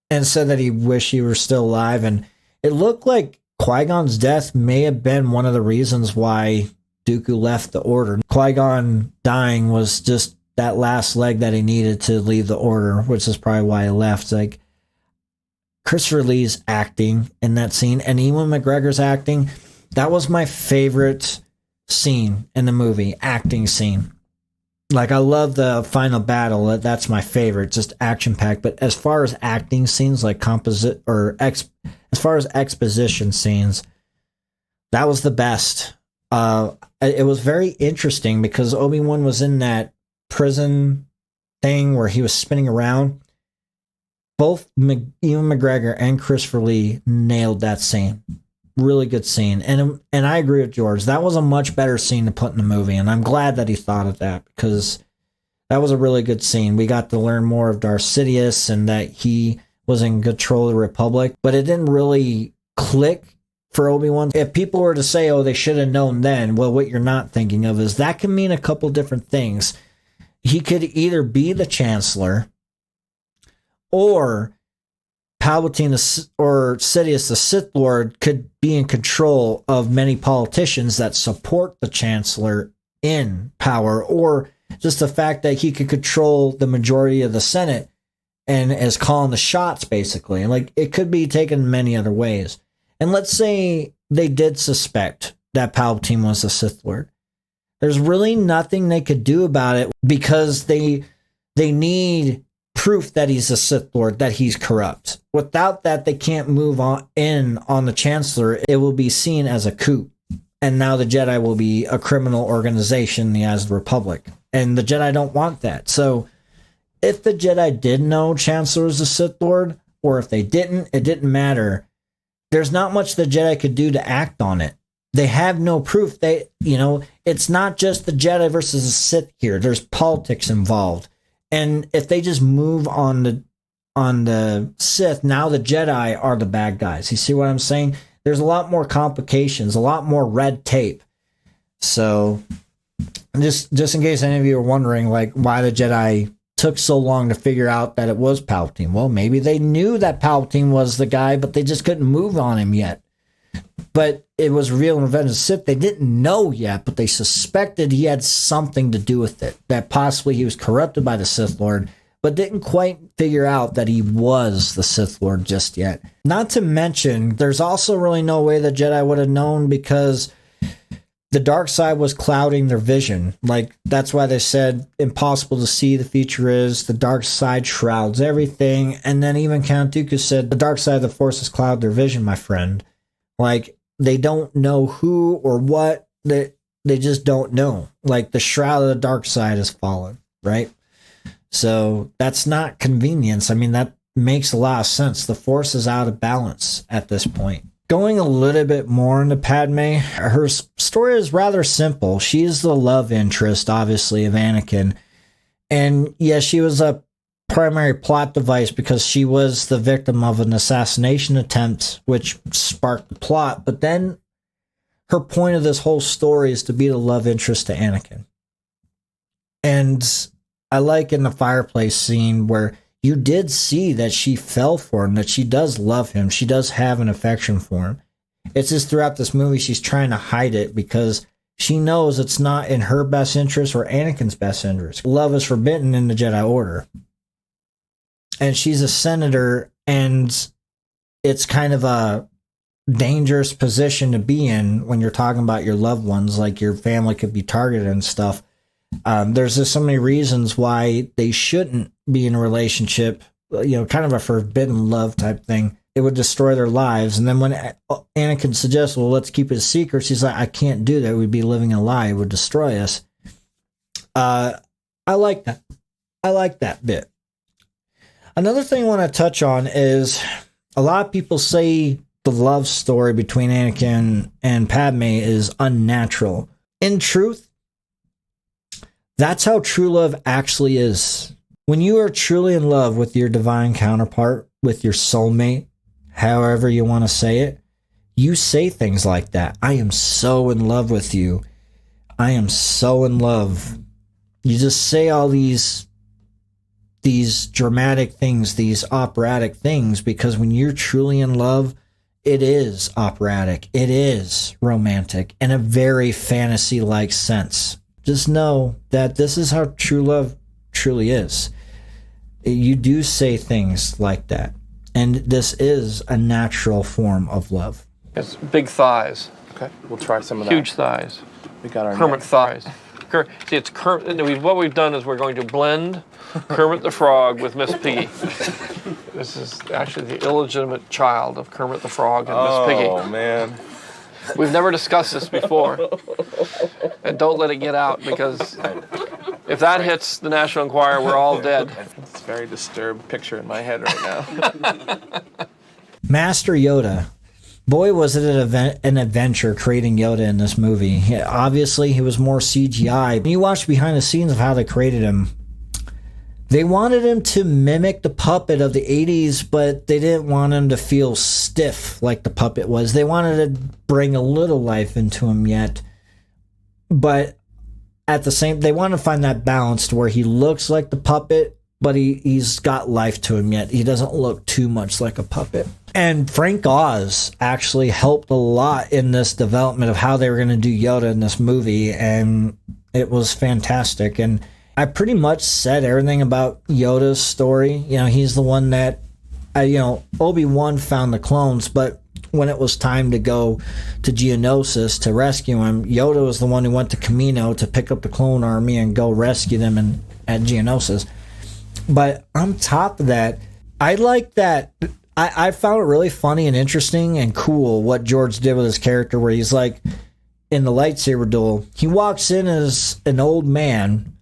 and said that he wished he were still alive. And it looked like Qui-Gon's death may have been one of the reasons why Dookue left the Order. Qui-Gon dying was just that last leg that he needed to leave the Order, which is probably why he left. Like, Christopher Lee's acting in that scene and Ewan McGregor's acting, that was my favorite scene in the movie, acting scene. Like, I love the final battle. That's my favorite, just action-packed. But as far as acting scenes, like as far as exposition scenes, that was the best. It was very interesting because Obi-Wan was in that prison thing where he was spinning around. Both Ewan McGregor and Christopher Lee nailed that scene. Really good scene. And I agree with George. That was a much better scene to put in the movie. And I'm glad that he thought of that because That was a really good scene. We got to learn more of Darth Sidious and that he was in control of the Republic, but it didn't really click for Obi-Wan. If people were to say, oh, they should have known then, well, what you're not thinking of is that can mean a couple different things. He could either be the Chancellor, or Palpatine or Sidious, the Sith Lord, could be in control of many politicians that support the Chancellor in power, or just the fact that he could control the majority of the Senate and is calling the shots, basically. And like, it could be taken many other ways. And let's say they did suspect that Palpatine was a Sith Lord. There's really nothing they could do about it because they need proof that he's a Sith Lord, that he's corrupt. Without that, they can't move on the Chancellor. It will be seen as a coup. And now the Jedi will be a criminal organization as the Republic. And the Jedi don't want that. So if the Jedi did know Chancellor was a Sith Lord, or if they didn't, it didn't matter. There's not much the Jedi could do to act on it. They have no proof. It's not just the Jedi versus the Sith here. There's politics involved. And if they just move on the Sith, now the Jedi are the bad guys. You see what I'm saying? There's a lot more complications, a lot more red tape. So just in case any of you are wondering, like, why the Jedi took so long to figure out that it was Palpatine. Well, maybe they knew that Palpatine was the guy, but they just couldn't move on him yet. But it was revealed in Revenge of the Sith. They didn't know yet, but they suspected he had something to do with it. That possibly he was corrupted by the Sith Lord, but didn't quite figure out that he was the Sith Lord just yet. Not to mention, there's also really no way the Jedi would have known because the dark side was clouding their vision. Like, that's why they said impossible to see the future is. The dark side shrouds everything. And then even Count Dooku said, the dark side of the Force has clouded their vision, my friend. Like, they don't know who or what. They just don't know. Like, the shroud of the dark side has fallen, right? So that's not convenience. I mean, that makes a lot of sense. The Force is out of balance at this point. Going a little bit more into Padme, her story is rather simple. She's the love interest, obviously, of Anakin. And yes, she was a primary plot device because she was the victim of an assassination attempt, which sparked the plot. But then her point of this whole story is to be the love interest to Anakin. And I like in the fireplace scene where you did see that she fell for him, that she does love him. She does have an affection for him. It's just throughout this movie, she's trying to hide it because she knows it's not in her best interest or Anakin's best interest. Love is forbidden in the Jedi Order. And she's a senator, and it's kind of a dangerous position to be in when you're talking about your loved ones, like your family could be targeted and stuff. There's just so many reasons why they shouldn't be in a relationship, kind of a forbidden love type thing. It would destroy their lives. And then when Anakin suggests, well, let's keep it a secret, she's like, I can't do that. We'd be living a lie. It would destroy us. I like that. I like that bit. Another thing I want to touch on is a lot of people say the love story between Anakin and Padme is unnatural. In truth, that's how true love actually is. When you are truly in love with your divine counterpart, with your soulmate, however you want to say it, you say things like that. I am so in love with you. I am so in love. You just say all these dramatic things, these operatic things, because when you're truly in love, it is operatic. It is romantic in a very fantasy-like sense. Just know that this is how true love truly is. You do say things like that. And this is a natural form of love. It's big thighs. Okay, we'll try some of that. Huge thighs. We got our Kermit thighs. See, it's Kermit. What we've done is we're going to blend Kermit the Frog with Miss Piggy. This is actually the illegitimate child of Kermit the Frog and Miss Piggy. Oh, man. We've never discussed this before. And don't let it get out, because if that hits the National Enquirer, we're all dead. It's a very disturbed picture in my head right now. Master Yoda. Boy, was it an adventure creating Yoda in this movie. Obviously, he was more CGI. When you watch behind the scenes of how they created him, They wanted him to mimic the puppet of the 80s, but they didn't want him to feel stiff like the puppet was. They wanted to bring a little life into him yet. But at the same, they want to find that balance to where he looks like the puppet, but he's got life to him yet. He doesn't look too much like a puppet. And Frank Oz actually helped a lot in this development of how they were going to do Yoda in this movie, and it was fantastic. And I pretty much said everything about Yoda's story. You know, he's the one that, Obi-Wan found the clones, but when it was time to go to Geonosis to rescue him, Yoda was the one who went to Kamino to pick up the clone army and go rescue them at Geonosis. But on top of that, I like that. I found it really funny and interesting and cool what George did with his character, where he's like, in the lightsaber duel, he walks in as an old man,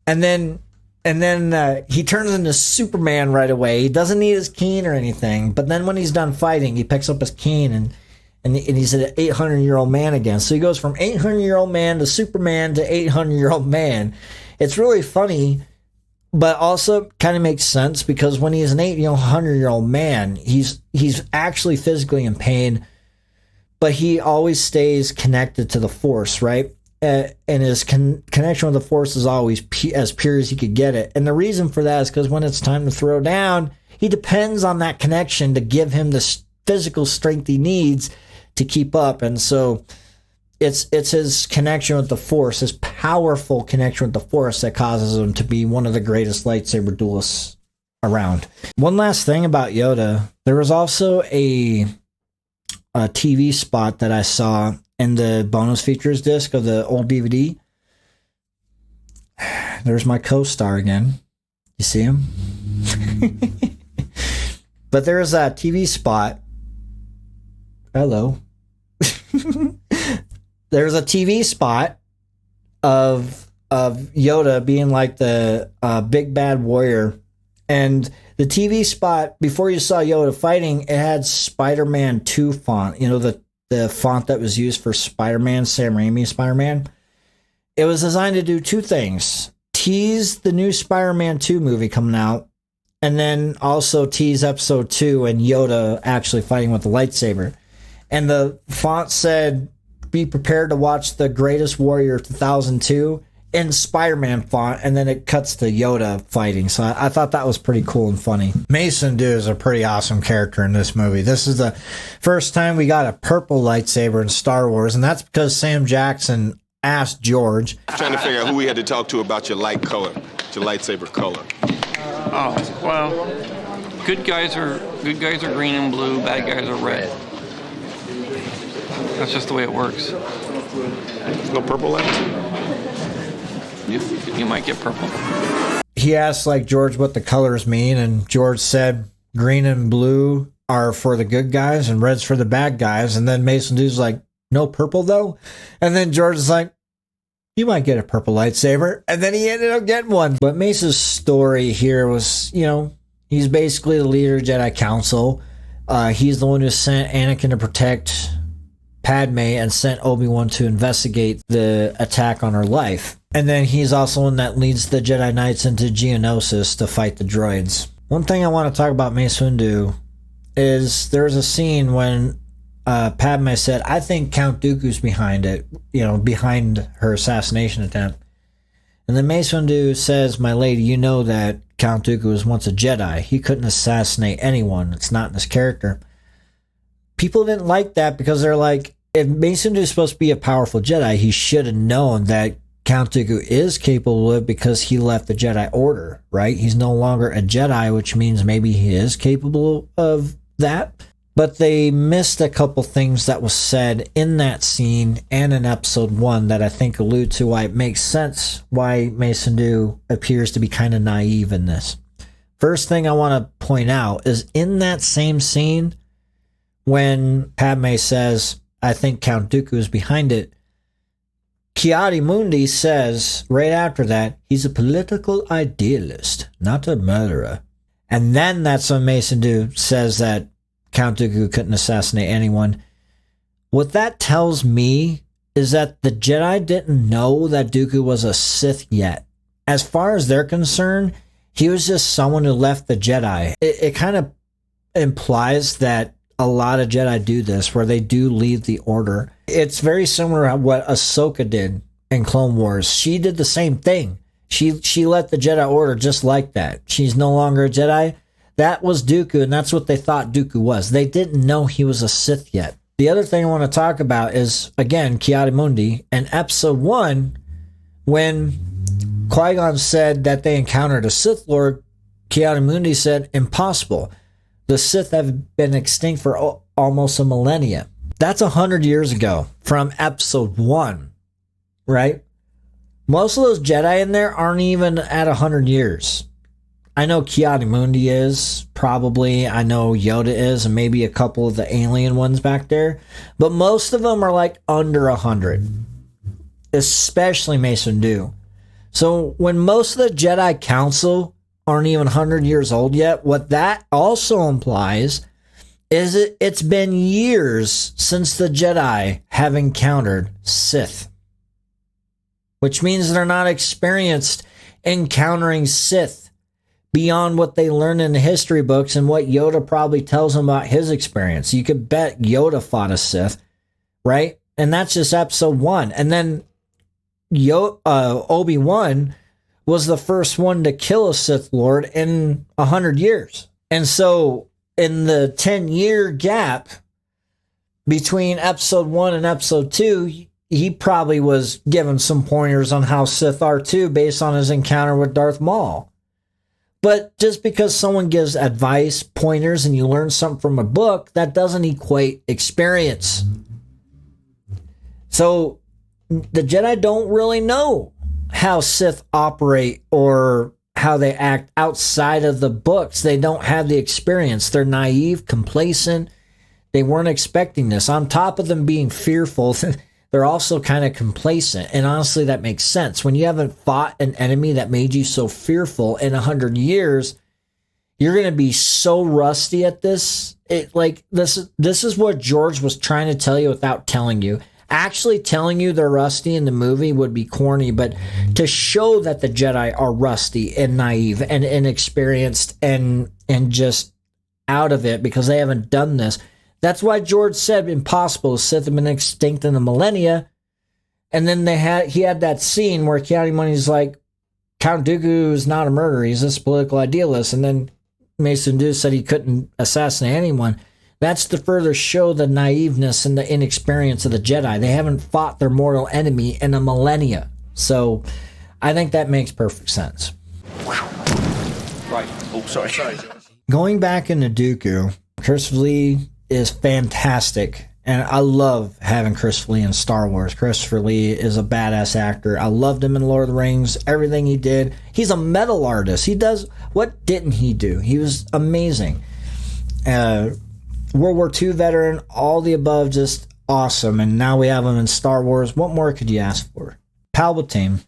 and then he turns into Superman right away. He doesn't need his cane or anything. But then when he's done fighting, he picks up his cane and he's an 800-year-old man again. So he goes from 800-year-old man to Superman to 800-year-old man. It's really funny, but also kind of makes sense, because when he's an 800-year-old man, he's actually physically in pain, but he always stays connected to the Force, right? And his connection with the Force is always as pure as he could get it. And the reason for that is because when it's time to throw down, he depends on that connection to give him the physical strength he needs to keep up. And so it's his connection with the Force, his powerful connection with the Force, that causes him to be one of the greatest lightsaber duelists around. One last thing about Yoda, there was also a TV spot that I saw in the bonus features disc of the old DVD. There's my co-star again. You see him? But there's a TV spot. Hello. There's a TV spot of Yoda being like the big bad warrior. And the TV spot, before you saw Yoda fighting, it had Spider-Man 2 font. You know, the font that was used for Spider-Man, Sam Raimi Spider-Man. It was designed to do two things. Tease the new Spider-Man 2 movie coming out, and then also tease episode 2 and Yoda actually fighting with the lightsaber. And the font said, "Be prepared to watch the greatest warrior 2002 in Spider-Man font," and then it cuts to Yoda fighting. So I thought that was pretty cool and funny. Mace Windu is a pretty awesome character in this movie. This is the first time we got a purple lightsaber in Star Wars, and that's because Sam Jackson asked George. Trying to figure out who we had to talk to about your light color, your lightsaber color. Oh, well, good guys are green and blue, bad guys are red. That's just the way it works. There's no purple left? You might get purple. He asked like George what the colors mean, and George said green and blue are for the good guys and red's for the bad guys. And then Mace Windu's like, no purple though? And then George is like, you might get a purple lightsaber. And then he ended up getting one. But Mace's story here was, he's basically the leader of Jedi Council. He's the one who sent Anakin to protect Padme and sent Obi-Wan to investigate the attack on her life. And then he's also one that leads the Jedi Knights into Geonosis to fight the droids. One thing I want to talk about Mace Windu is there's a scene when Padme said, I think Count Dooku's behind it, behind her assassination attempt. And then Mace Windu says, my lady, you know that Count Dooku was once a Jedi. He couldn't assassinate anyone. It's not in his character. People didn't like that because they're like, if Mace Windu is supposed to be a powerful Jedi, he should have known that Count Dooku is capable of it because he left the Jedi Order, right? He's no longer a Jedi, which means maybe he is capable of that. But they missed a couple things that was said in that scene and in episode 1 that I think allude to why it makes sense why Mace Windu appears to be kind of naive in this. First thing I want to point out is in that same scene, when Padme says, I think Count Dooku is behind it, Ki-Adi-Mundi says right after that, he's a political idealist, not a murderer. And then that's when Mace Windu says that Count Dooku couldn't assassinate anyone. What that tells me is that the Jedi didn't know that Dooku was a Sith yet. As far as they're concerned, He was just someone who left the Jedi. It kind of implies that a lot of Jedi do this, where they do leave the Order. It's very similar to what Ahsoka did in Clone Wars. She did the same thing. She left the Jedi Order just like that. She's no longer a Jedi. That was Dookue, and that's what they thought Dookue was. They didn't know he was a Sith yet. The other thing I want to talk about is, again, Ki-Adi-Mundi. In Episode 1, when Qui-Gon said that they encountered a Sith Lord, Ki-Adi-Mundi said, impossible. The Sith have been extinct for almost a millennia. That's 100 years ago from Episode 1, right? Most of those Jedi in there aren't even at 100 years. I know Ki-Adi-Mundi is, probably. I know Yoda is, and maybe a couple of the alien ones back there. But most of them are like under 100. Especially Mace Windu. So when most of the Jedi Council aren't even 100 years old yet, what that also implies is it's been years since the Jedi have encountered Sith. Which means they're not experienced encountering Sith beyond what they learn in the history books and what Yoda probably tells them about his experience. You could bet Yoda fought a Sith, right? And that's just Episode 1. And then Obi-Wan was the first one to kill a Sith Lord in 100 years. And so in the 10-year gap between Episode 1 and Episode 2, he probably was given some pointers on how Sith are too, based on his encounter with Darth Maul. But just because someone gives advice, pointers, and you learn something from a book, that doesn't equate experience. So the Jedi don't really know how Sith operate or how they act outside of the books. They don't have the experience. They're naive, complacent. They weren't expecting this. On top of them being fearful, they're also kind of complacent. And honestly, that makes sense. When you haven't fought an enemy that made you so fearful in 100 years, you're going to be so rusty at this. This is what George was trying to tell you without telling you. Actually telling you they're rusty in the movie would be corny, but to show that the Jedi are rusty and naive and inexperienced and just out of it because they haven't done this. That's why George said impossible. Sith have been extinct in a millennia. And then he had that scene where Ki-Adi-Mundi's like, Count Dooku is not a murderer. He's just a political idealist. And then Mace Windu said he couldn't assassinate anyone. That's to further show the naiveness and the inexperience of the Jedi. They haven't fought their mortal enemy in a millennia. So I think that makes perfect sense. Right. Oh, sorry. Going back into Dookue, Christopher Lee is fantastic. And I love having Christopher Lee in Star Wars. Christopher Lee is a badass actor. I loved him in Lord of the Rings, everything he did. He's a metal artist. He does, what didn't he do? He was amazing. World War II veteran, all the above, just awesome. And now we have him in Star Wars. What more could you ask for? Palpatine.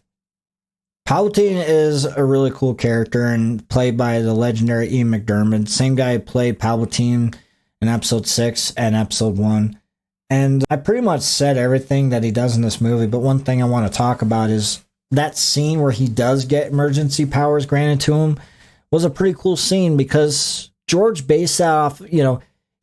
Palpatine is a really cool character and played by the legendary Ian McDiarmid. Same guy who played Palpatine in Episode 6 and Episode 1. And I pretty much said everything that he does in this movie, but one thing I want to talk about is that scene where he does get emergency powers granted to him was a pretty cool scene because George based that off,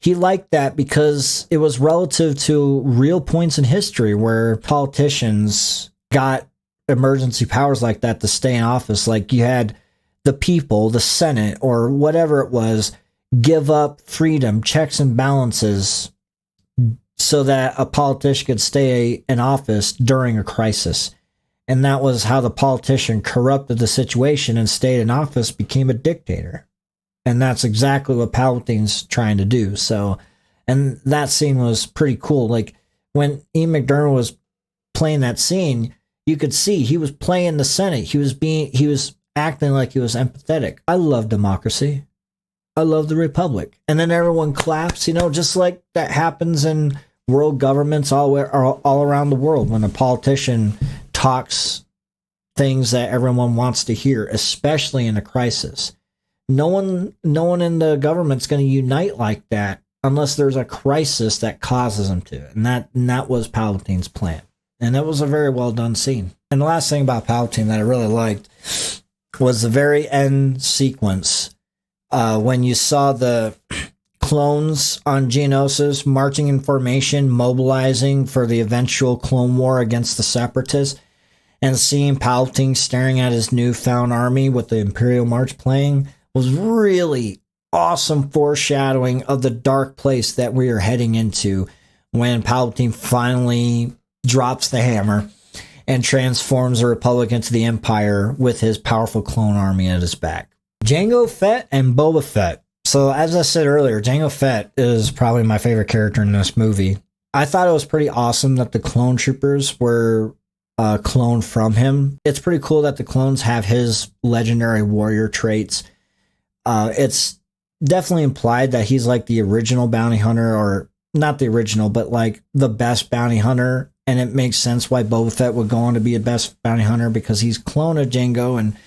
he liked that because it was relative to real points in history where politicians got emergency powers like that to stay in office. Like you had the people, the Senate, or whatever it was, give up freedom, checks and balances so that a politician could stay in office during a crisis. And that was how the politician corrupted the situation and stayed in office, became a dictator. And that's exactly what Palpatine's trying to do. So, and that scene was pretty cool. Like when Ian McDiarmid was playing that scene, you could see he was playing the Senate. He was acting like he was empathetic. I love democracy. I love the Republic. And then everyone claps, just like that happens in world governments all around the world when a politician talks things that everyone wants to hear, especially in a crisis. No one in the government's going to unite like that unless there's a crisis that causes them to. And that was Palpatine's plan. And it was a very well done scene. And the last thing about Palpatine that I really liked, was the very end sequence when you saw the clones on Geonosis marching in formation, mobilizing for the eventual clone war against the Separatists, and seeing Palpatine staring at his newfound army with the Imperial March playing was really awesome foreshadowing of the dark place that we are heading into when Palpatine finally drops the hammer and transforms the Republic into the Empire with his powerful clone army at his back. Jango Fett and Boba Fett. So as I said earlier, Jango Fett is probably my favorite character in this movie. I thought it was pretty awesome that the clone troopers were cloned from him. It's pretty cool that the clones have his legendary warrior traits. It's definitely implied that he's like the original bounty hunter, or not the original, but like the best bounty hunter. And it makes sense why Boba Fett would go on to be the best bounty hunter, because he's cloned of Jango and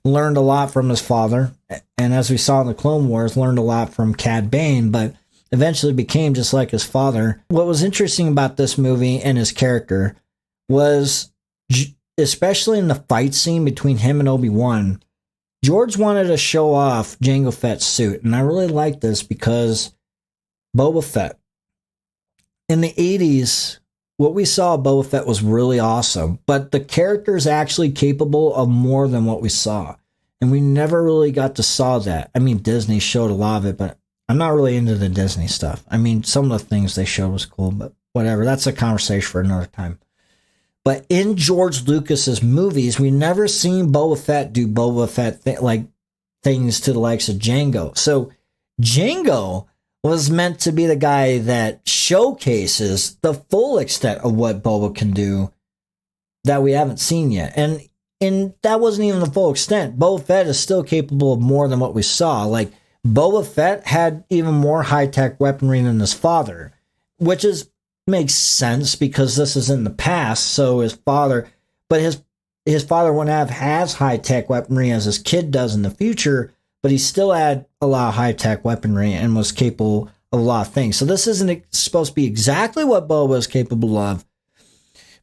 learned a lot from his father. And as we saw in the Clone Wars, learned a lot from Cad Bane, but eventually became just like his father. What was interesting about this movie and his character was, especially in the fight scene between him and Obi-Wan, George wanted to show off Jango Fett's suit. And I really like this because Boba Fett, in the 80s, what we saw of Boba Fett was really awesome, but the character is actually capable of more than what we saw. And we never really got to saw that. I mean, Disney showed a lot of it, but I'm not really into the Disney stuff. I mean, some of the things they showed was cool, but whatever. That's a conversation for another time. But in George Lucas's movies, we never seen Boba Fett do Boba Fett things to the likes of Jango. So Jango was meant to be the guy that showcases the full extent of what Boba can do that we haven't seen yet. And that wasn't even the full extent. Boba Fett is still capable of more than what we saw. Like, Boba Fett had even more high-tech weaponry than his father, which makes sense because this is in the past, so his father wouldn't have as high-tech weaponry as his kid does in the future, but he still had a lot of high-tech weaponry and was capable of a lot of things. So this isn't supposed to be exactly what Boba is capable of,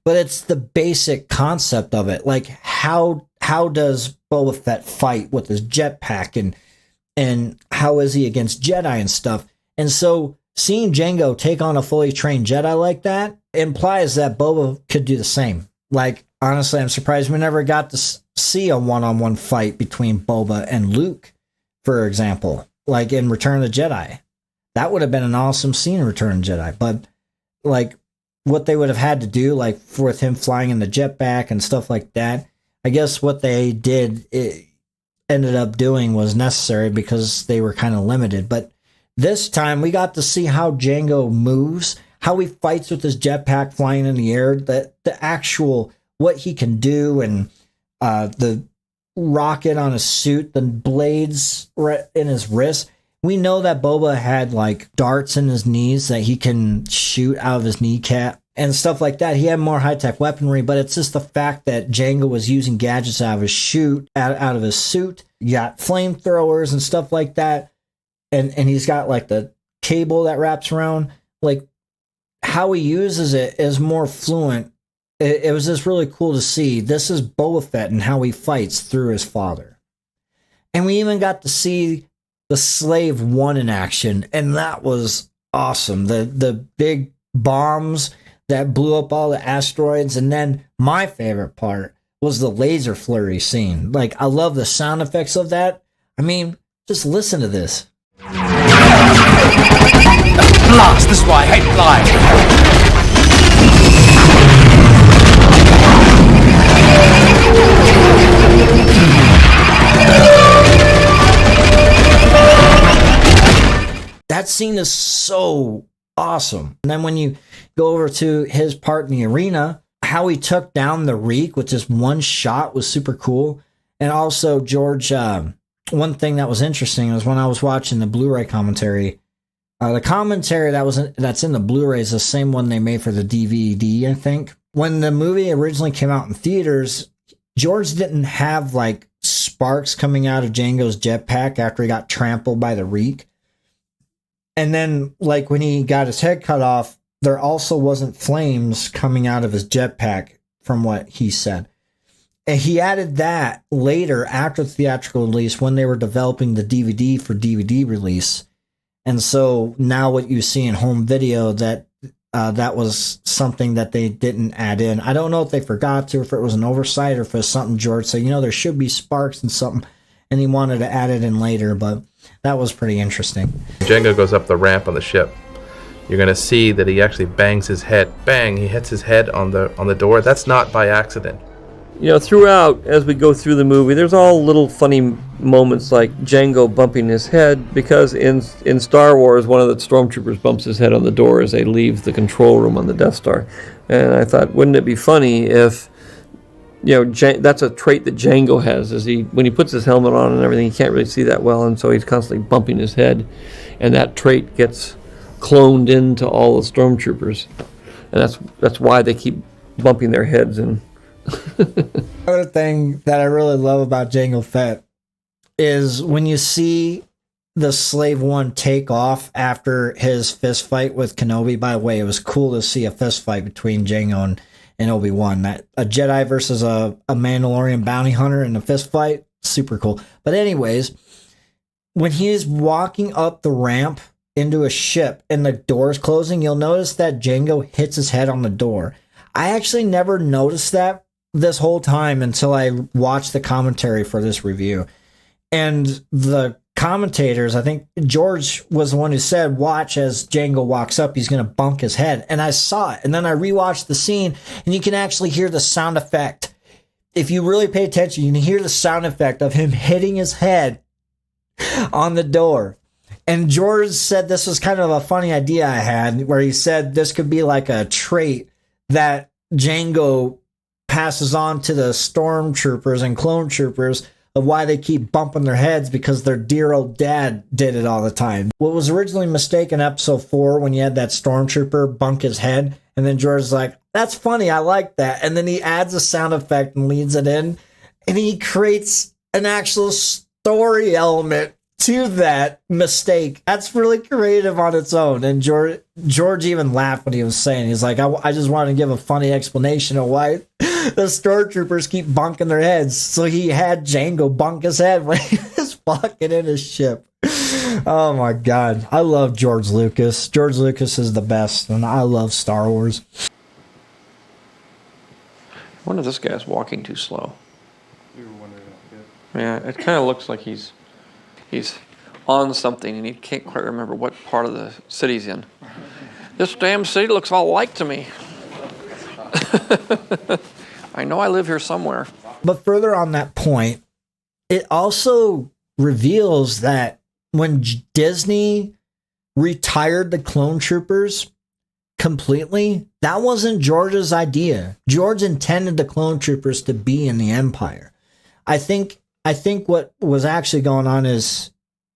but it's the basic concept of it. Like, how does Boba Fett fight with his jetpack, and how is he against Jedi and stuff? And so seeing Jango take on a fully trained Jedi like that implies that Boba could do the same. Like, honestly, I'm surprised we never got to see a one-on-one fight between Boba and Luke, for example, like in Return of the Jedi. That would have been an awesome scene in Return of the Jedi. But like what they would have had to do, like with him flying in the jetpack and stuff like that, I guess what they did, it ended up doing was necessary because they were kind of limited. But this time we got to see how Jango moves, how he fights with his jetpack flying in the air, the actual, what he can do, and the rocket on his suit, the blades in his wrist. We know that Boba had like darts in his knees that he can shoot out of his kneecap and stuff like that. He had more high-tech weaponry, but it's just the fact that Jango was using gadgets out of his out of his suit. You got flamethrowers and stuff like that. And he's got like the cable that wraps around. Like, how he uses it is more fluent. It was just really cool to see. This is Boba Fett and how he fights through his father. And we even got to see the Slave One in action, and that was awesome. The big bombs that blew up all the asteroids, and then my favorite part was the laser flurry scene. Like, I love the sound effects of that. I mean, just listen to this. Blast! This is why I hate flying. That scene is so awesome. And then when you go over to his part in the arena, how he took down the Reek with just one shot was super cool. And also, George, one thing that was interesting was when I was watching the Blu-ray commentary, the commentary that's in the Blu-ray is the same one they made for the DVD, I think. When the movie originally came out in theaters, George didn't have like sparks coming out of Jango's jetpack after he got trampled by the Reek. And then, like, when he got his head cut off, there also wasn't flames coming out of his jetpack, from what he said. And he added that later after the theatrical release when they were developing the DVD for DVD release. And so now what you see in home video, that was something that they didn't add in. I don't know if they forgot to, if it was an oversight, or if it was something George said, there should be sparks and something, and he wanted to add it in later, but that was pretty interesting. Jango goes up the ramp on the ship. You're going to see that he actually bangs his head. Bang! He hits his head on the door. That's not by accident. Throughout, as we go through the movie, there's all little funny moments like Jango bumping his head, because in Star Wars, one of the stormtroopers bumps his head on the door as they leave the control room on the Death Star. And I thought, wouldn't it be funny if, that's a trait that Jango has, is when he puts his helmet on and everything, he can't really see that well, and so he's constantly bumping his head. And that trait gets cloned into all the stormtroopers. And that's why they keep bumping their heads. And Another thing that I really love about Jango Fett is when you see the Slave One take off after his fist fight with Kenobi. By the way, it was cool to see a fist fight between Jango and Obi-Wan. That a Jedi versus a Mandalorian bounty hunter in a fist fight, super cool. But anyways, when he's walking up the ramp into a ship and the door's closing, you'll notice that Jango hits his head on the door. I actually never noticed that this whole time until I watched the commentary for this review. And the commentators, I think George was the one who said, watch as Jango walks up, he's going to bunk his head. And I saw it. And then I rewatched the scene, and you can actually hear the sound effect. If you really pay attention, you can hear the sound effect of him hitting his head on the door. And George said this was kind of a funny idea I had, where he said this could be like a trait that Jango passes on to the stormtroopers and clone troopers of why they keep bumping their heads, because their dear old dad did it all the time. What was originally mistaken in episode 4 when you had that stormtrooper bunk his head, and then George's like, that's funny, I like that. And then he adds a sound effect and leads it in, and he creates an actual story element to that mistake. That's really creative on its own. And George even laughed when he was saying, he's like, I just want to give a funny explanation of why the stormtroopers keep bunking their heads. So he had Jango bunk his head when he was walking in his ship. Oh my God. I love George Lucas. George Lucas is the best, and I love Star Wars. I wonder if this guy's walking too slow. You were wondering that, yeah. Yeah, it kind of looks like he's on something and he can't quite remember what part of the city he's in. This damn city looks all alike to me. I know I live here somewhere. But further on that point, it also reveals that when Disney retired the clone troopers completely, that wasn't George's idea. George intended the clone troopers to be in the Empire. I think what was actually going on is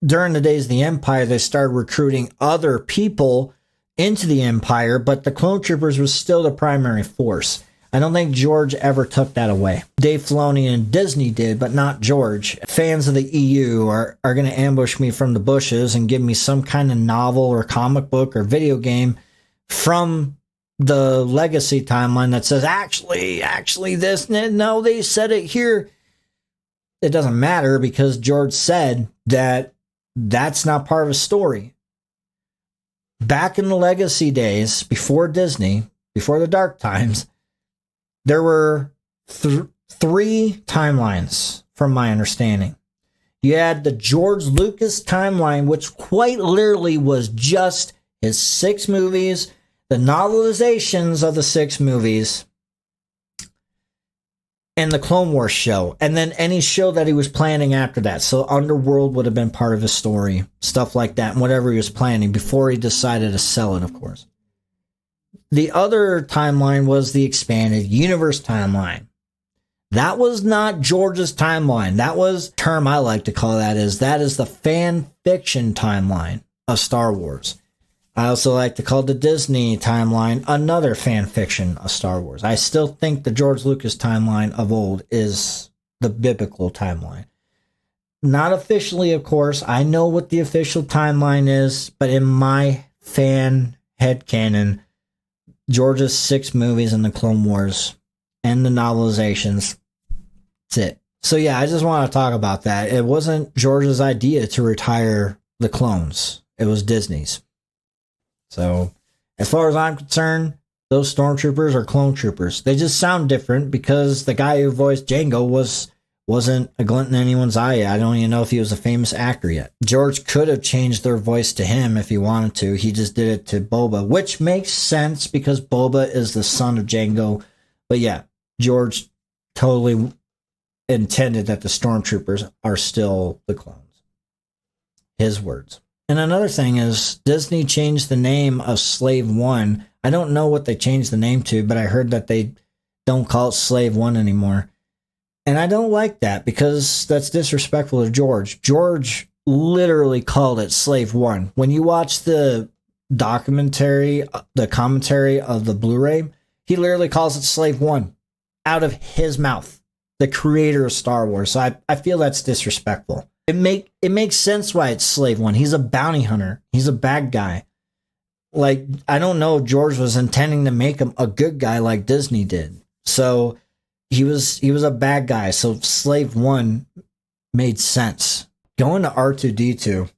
during the days of the Empire, they started recruiting other people into the Empire, but the clone troopers was still the primary force. I don't think George ever took that away. Dave Filoni and Disney did, but not George. Fans of the EU are going to ambush me from the bushes and give me some kind of novel or comic book or video game from the legacy timeline that says, actually this, no, they said it here. It doesn't matter, because George said that that's not part of his story. Back in the legacy days, before Disney, before the dark times, there were three timelines, from my understanding. You had the George Lucas timeline, which quite literally was just his 6 movies, the novelizations of the 6 movies, and the Clone Wars show, and then any show that he was planning after that. So Underworld would have been part of his story, stuff like that, and whatever he was planning before he decided to sell it, of course. The other timeline was the expanded universe timeline. That was not George's timeline. That was, the term I like to call that is the fan fiction timeline of Star Wars. I also like to call the Disney timeline another fan fiction of Star Wars. I still think the George Lucas timeline of old is the biblical timeline. Not officially, of course. I know what the official timeline is, but in my fan headcanon, George's 6 movies and the Clone Wars and the novelizations That's it. So yeah, I just want to talk about that. It wasn't George's idea to retire the clones. It was Disney's. So as far as I'm concerned, those stormtroopers are clone troopers. They just sound different because the guy who voiced Jango wasn't a glint in anyone's eye. I don't even know if he was a famous actor yet. George could have changed their voice to him if he wanted to. He just did it to Boba, which makes sense because Boba is the son of Jango. But yeah, George totally intended that the stormtroopers are still the clones. His words. And another thing is Disney changed the name of Slave One. I don't know what they changed the name to, but I heard that they don't call it Slave One anymore. And I don't like that because that's disrespectful to George. George literally called it Slave One. When you watch the commentary of the Blu-ray, he literally calls it Slave One out of his mouth, the creator of Star Wars. So I feel that's disrespectful. It makes sense why it's Slave One. He's a bounty hunter. He's a bad guy. Like, I don't know if George was intending to make him a good guy like Disney did. So he was a bad guy. So Slave One made sense. Going to R2-D2.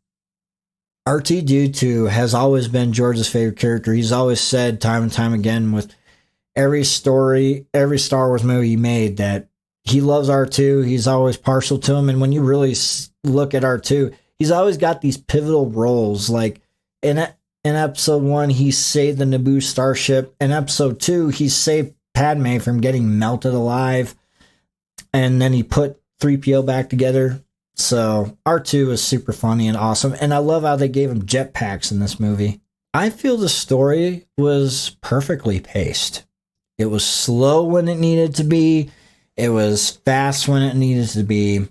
R2-D2 has always been George's favorite character. He's always said time and time again with every story, every Star Wars movie he made that he loves R2. He's always partial to him. And when you really look at R2, he's always got these pivotal roles. Like in episode 1, he saved the Naboo starship. In episode 2, he saved Padme from getting melted alive. And then he put 3PO back together. So R2 is super funny and awesome. And I love how they gave him jetpacks in this movie. I feel the story was perfectly paced. It was slow when it needed to be. It was fast when it needed to be.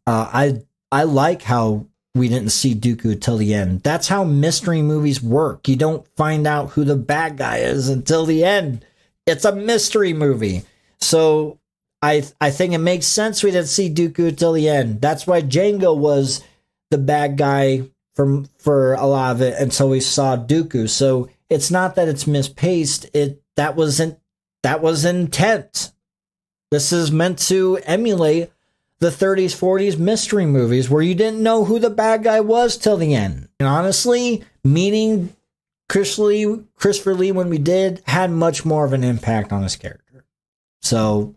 I like how we didn't see Dookue till the end. That's how mystery movies work. You don't find out who the bad guy is until the end. It's a mystery movie. So I think it makes sense we didn't see Dookue till the end. That's why Jango was the bad guy for a lot of it until we saw Dookue. So it's not that it's mispaced. That was intent. This is meant to emulate the 30s, 40s mystery movies where you didn't know who the bad guy was till the end. And honestly, meeting Christopher Lee when we did had much more of an impact on his character. So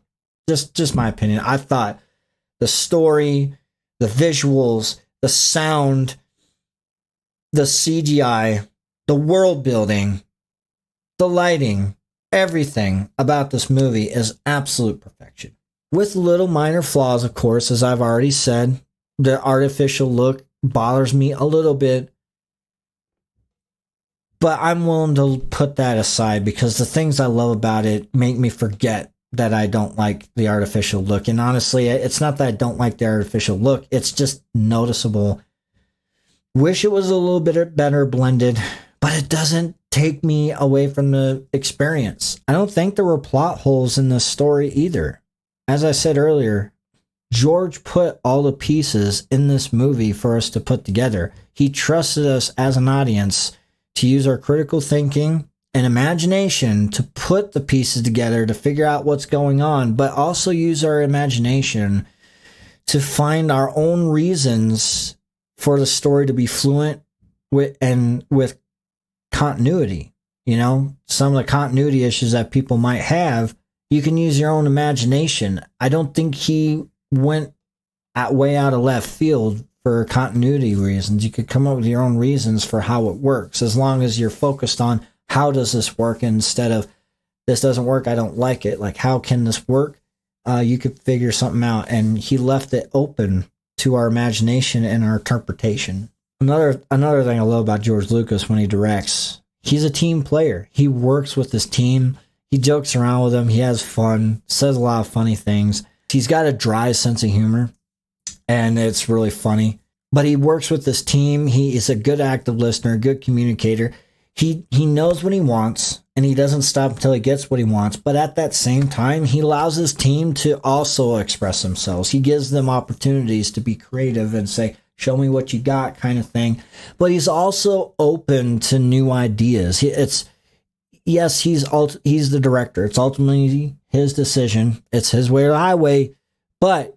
just my opinion. I thought the story, the visuals, the sound, the CGI, the world building, the lighting, everything about this movie is absolute perfection. With little minor flaws, of course, as I've already said. The artificial look bothers me a little bit. But I'm willing to put that aside because the things I love about it make me forget that I don't like the artificial look. And honestly, it's not that I don't like the artificial look. It's just noticeable. Wish it was a little bit better blended, but it doesn't take me away from the experience. I don't think there were plot holes in this story either. As I said earlier, George put all the pieces in this movie for us to put together. He trusted us as an audience to use our critical thinking and imagination to put the pieces together to figure out what's going on, but also use our imagination to find our own reasons for the story to be fluent with continuity. You know, some of the continuity issues that people might have, you can use your own imagination. I don't think he went way out of left field for continuity reasons. You could come up with your own reasons for how it works, as long as you're focused on how does this work instead of this doesn't work, I don't like it. Like, how can this work? You could figure something out. And he left it open to our imagination and our interpretation. Another thing I love about George Lucas when he directs, he's a team player. He works with his team. He jokes around with them. He has fun, says a lot of funny things. He's got a dry sense of humor, and it's really funny. But he works with this team. He is a good active listener, a good communicator. He knows what he wants, and he doesn't stop until he gets what he wants. But at that same time, he allows his team to also express themselves. He gives them opportunities to be creative and say, show me what you got, kind of thing. But he's also open to new ideas. He's the director. It's ultimately his decision. It's his way or the highway. But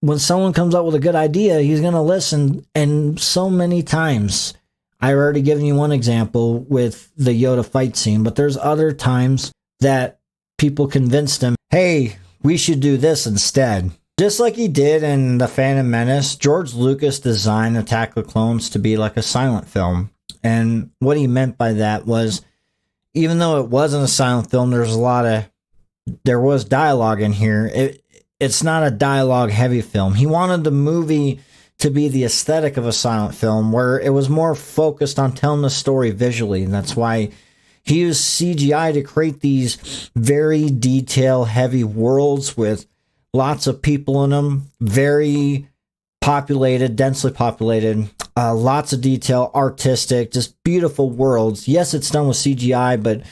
when someone comes up with a good idea, he's going to listen. And so many times, I've already given you one example with the Yoda fight scene, but there's other times that people convinced him, hey, we should do this instead. Just like he did in The Phantom Menace, George Lucas designed Attack of the Clones to be like a silent film. And what he meant by that was, even though it wasn't a silent film, there was dialogue in here. It's not a dialogue heavy film. He wanted the movie to be the aesthetic of a silent film, where it was more focused on telling the story visually. And that's why he used CGI to create these very detail heavy worlds with lots of people in them, very populated, densely populated, lots of detail, artistic, just beautiful worlds. Yes, it's done with CGI, but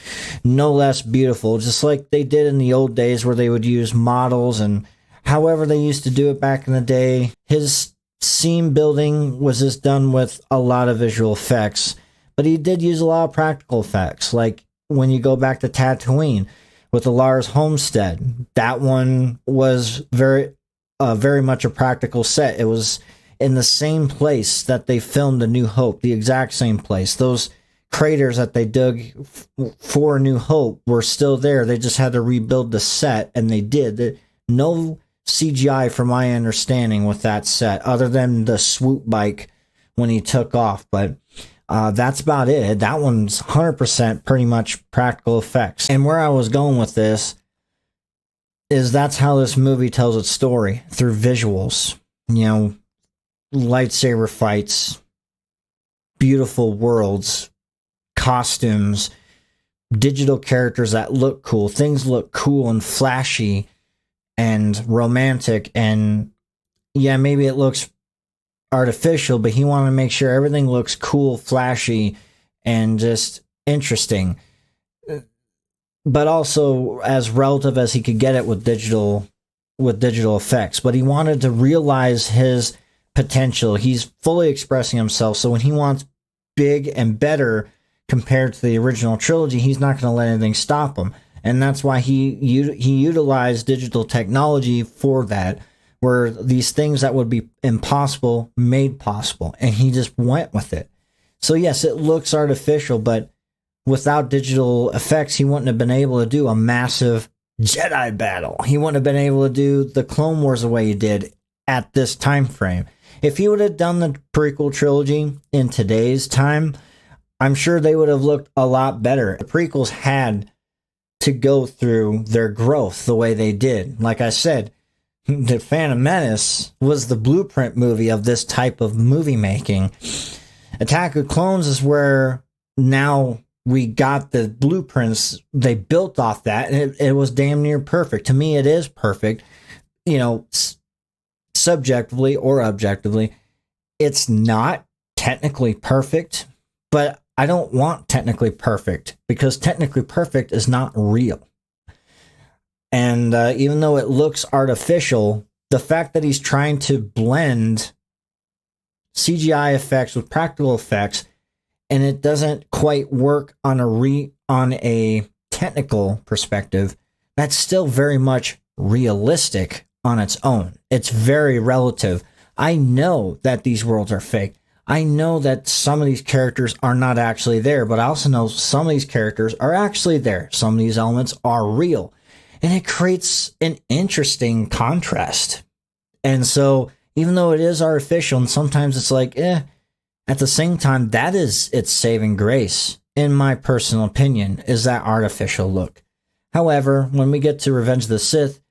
no less beautiful, just like they did in the old days where they would use models and however they used to do it back in the day. His scene building was just done with a lot of visual effects, but he did use a lot of practical effects, like when you go back to Tatooine with the Lars Homestead. That one was very much a practical set. It was in the same place that they filmed A New Hope, the exact same place. Those craters that they dug for A New Hope were still there. They just had to rebuild the set, and they did. No CGI, from my understanding, with that set, other than the swoop bike when he took off. But that's about it. That one's 100% pretty much practical effects. And where I was going with this is that's how this movie tells its story, through visuals. You know, lightsaber fights, beautiful worlds, costumes, digital characters that look cool. Things look cool and flashy and romantic. And yeah, maybe it looks artificial, but he wanted to make sure everything looks cool, flashy, and just interesting, but also as relative as he could get it with digital effects. But he wanted to realize his potential. He's fully expressing himself, so when he wants big and better compared to the original trilogy, he's not going to let anything stop him. And that's why he utilized digital technology for that, where these things that would be impossible made possible, and he just went with it. So yes, it looks artificial, but without digital effects, he wouldn't have been able to do a massive Jedi battle. He wouldn't have been able to do the Clone Wars the way he did at this time frame. If he would have done the prequel trilogy in today's time, I'm sure they would have looked a lot better. The prequels had to go through their growth the way they did. Like I said, The Phantom Menace was the blueprint movie of this type of movie making. Attack of Clones is where now we got the blueprints. They built off that, and it was damn near perfect. To me, it is perfect. You know, subjectively or objectively, it's not technically perfect, but I don't want technically perfect, because technically perfect is not real. And even though it looks artificial, the fact that he's trying to blend CGI effects with practical effects, and it doesn't quite work on a technical perspective, that's still very much realistic on its own. It's very relative. I know that these worlds are fake. I know that some of these characters are not actually there, but I also know some of these characters are actually there. Some of these elements are real. And it creates an interesting contrast. And so, even though it is artificial, and sometimes it's like, at the same time, that is its saving grace, in my personal opinion, is that artificial look. However, when we get to Revenge of the Sith,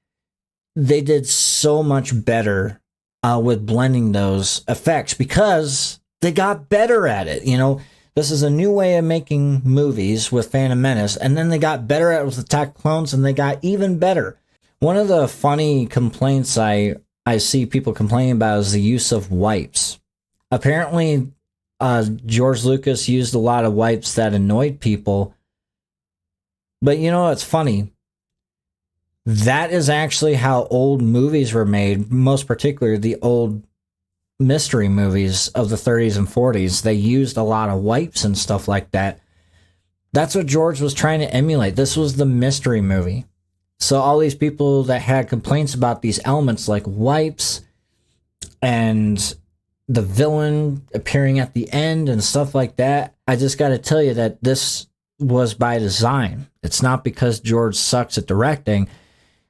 they did so much better with blending those effects, because they got better at it. You know, this is a new way of making movies with Phantom Menace, and then they got better at it with Attack of Clones, and they got even better. One of the funny complaints I see people complaining about is the use of wipes. Apparently, George Lucas used a lot of wipes that annoyed people. But you know what's funny? That is actually how old movies were made, most particularly the old mystery movies of the 30s and 40s. They used a lot of wipes and stuff like that. That's what George was trying to emulate. This was the mystery movie. So all these people that had complaints about these elements like wipes and the villain appearing at the end and stuff like that, I just got to tell you that this was by design. It's not because George sucks at directing.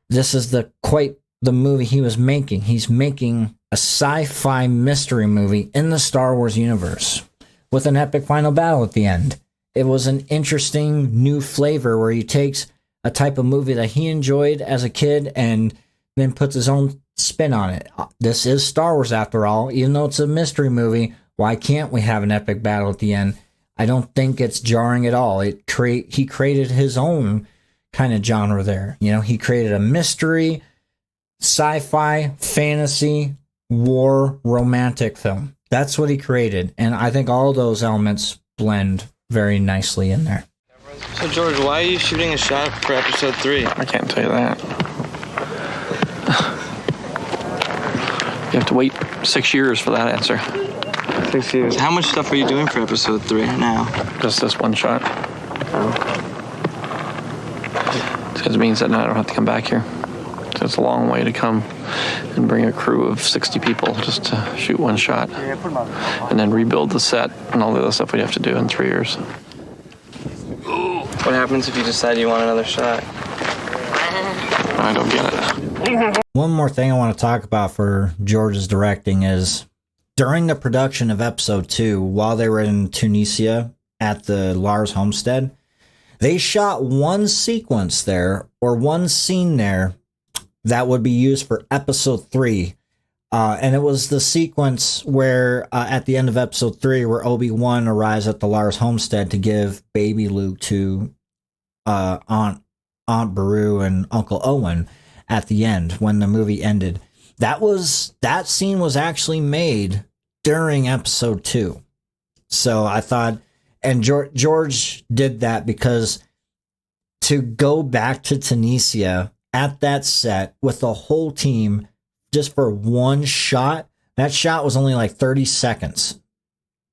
This is quite the movie he was making. He's making a sci-fi mystery movie in the Star Wars universe with an epic final battle at the end. It was an interesting new flavor where he takes a type of movie that he enjoyed as a kid and then puts his own spin on it. This is Star Wars after all. Even though it's a mystery movie, why can't we have an epic battle at the end? I don't think it's jarring at all. He created his own kind of genre there. You know, he created a mystery, sci-fi, fantasy, war, romantic film. That's what he created. And I think all those elements blend very nicely in there. So, George, why are you shooting a shot for episode 3? I can't tell you that. You have to wait 6 years for that answer. 6 years. How much stuff are you doing for episode 3 now? Just this one shot. It means that now I don't have to come back here. So it's a long way to come and bring a crew of 60 people just to shoot one shot. And then rebuild the set and all the other stuff we have to do in 3 years. What happens if you decide you want another shot? I don't get it. One more thing I want to talk about for George's directing is during the production of episode 2, while they were in Tunisia at the Lars Homestead, they shot one sequence there or one scene there that would be used for episode 3. And it was the sequence where at the end of episode 3 where Obi-Wan arrives at the Lars Homestead to give baby Luke to Aunt Beru and Uncle Owen at the end when the movie ended. That scene was actually made during episode 2. So I thought, and George did that because to go back to Tunisia at that set with the whole team just for one shot, that shot was only like 30 seconds,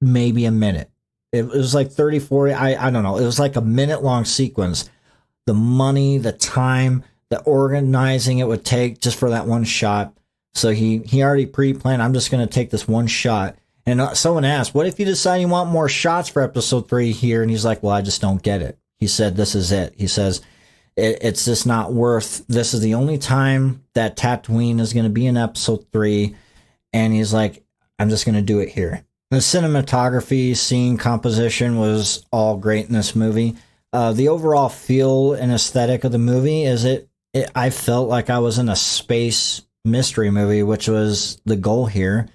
maybe a minute. It was like 30, 40, I don't know. It was like a minute long sequence. The money, the time, the organizing it would take just for that one shot. So he already pre-planned, I'm just going to take this one shot. And someone asked, what if you decide you want more shots for episode 3 here? And he's like, well, I just don't get it. He said, this is it. He says, it's just not worth, this is the only time that Tatooine is going to be in episode 3. And he's like, I'm just going to do it here. The cinematography, scene composition was all great in this movie. The overall feel and aesthetic of the movie is I felt like I was in a space mystery movie, which was the goal here.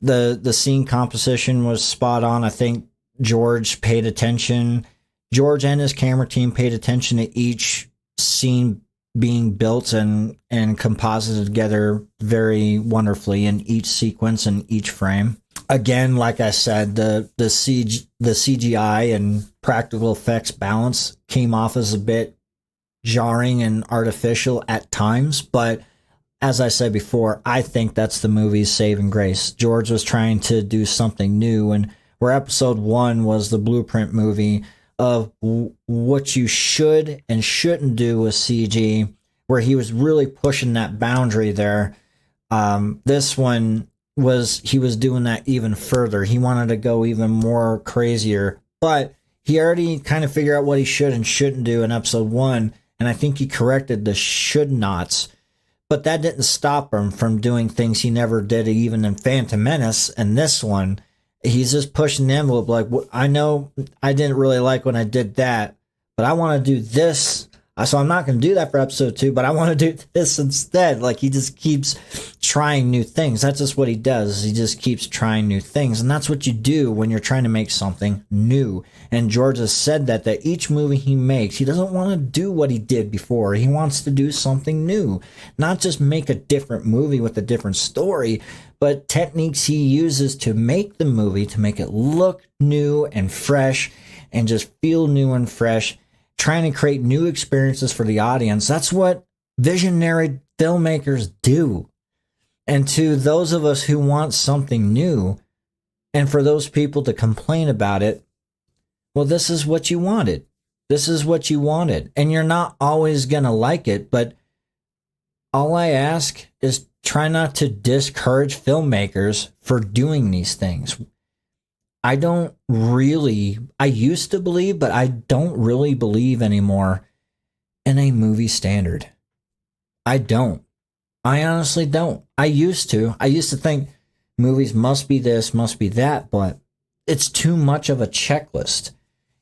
The scene composition was spot on. I think George and his camera team paid attention to each scene being built and composited together very wonderfully in each sequence and each frame. Again, like I said, the CGI and practical effects balance came off as a bit jarring and artificial at times, but as I said before, I think that's the movie's saving grace. George was trying to do something new, and where episode 1 was the blueprint movie of what you should and shouldn't do with CG, where he was really pushing that boundary there. This one he was doing that even further. He wanted to go even more crazier, but he already kind of figured out what he should and shouldn't do in episode 1, and I think he corrected the should nots. But that didn't stop him from doing things he never did, even in Phantom Menace. And this one, he's just pushing the envelope. Like, I know I didn't really like when I did that, but I want to do this. So I'm not going to do that for episode 2, but I want to do this instead. Like, he just keeps trying new things. That's just what he does. He just keeps trying new things. And that's what you do when you're trying to make something new. And George has said that each movie he makes, he doesn't want to do what he did before. He wants to do something new. Not just make a different movie with a different story, but techniques he uses to make the movie, to make it look new and fresh and just feel new and fresh. Trying to create new experiences for the audience. That's what visionary filmmakers do. And to those of us who want something new, and for those people to complain about it, well, this is what you wanted. This is what you wanted. And you're not always going to like it, but all I ask is try not to discourage filmmakers for doing these things. I used to believe, but I don't really believe anymore in a movie standard. I don't. I honestly don't. I used to think movies must be this, must be that, but it's too much of a checklist.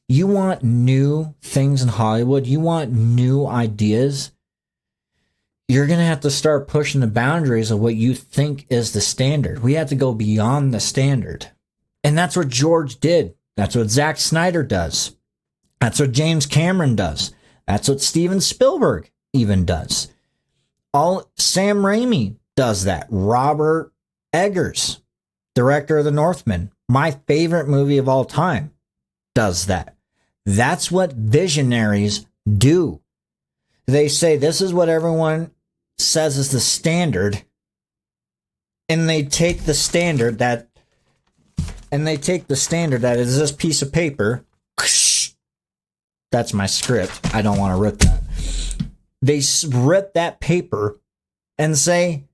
You want new things in Hollywood, you want new ideas, you're going to have to start pushing the boundaries of what you think is the standard. We have to go beyond the standard. And that's what George did. That's what Zack Snyder does. That's what James Cameron does. That's what Steven Spielberg even does. Sam Raimi does that. Robert Eggers, director of The Northman, my favorite movie of all time, does that. That's what visionaries do. They say this is what everyone says is the standard, and they take the standard that is this piece of paper. That's my script. I don't want to rip that. They rip that paper and say,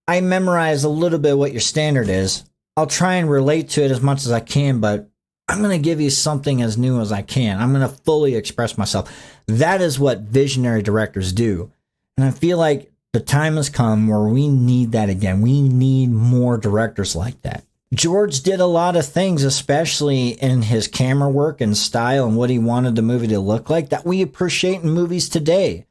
I memorize a little bit of what your standard is. I'll try and relate to it as much as I can, but I'm going to give you something as new as I can. I'm going to fully express myself. That is what visionary directors do. And I feel like the time has come where we need that again. We need more directors like that. George did a lot of things, especially in his camera work and style and what he wanted the movie to look like, that we appreciate in movies today.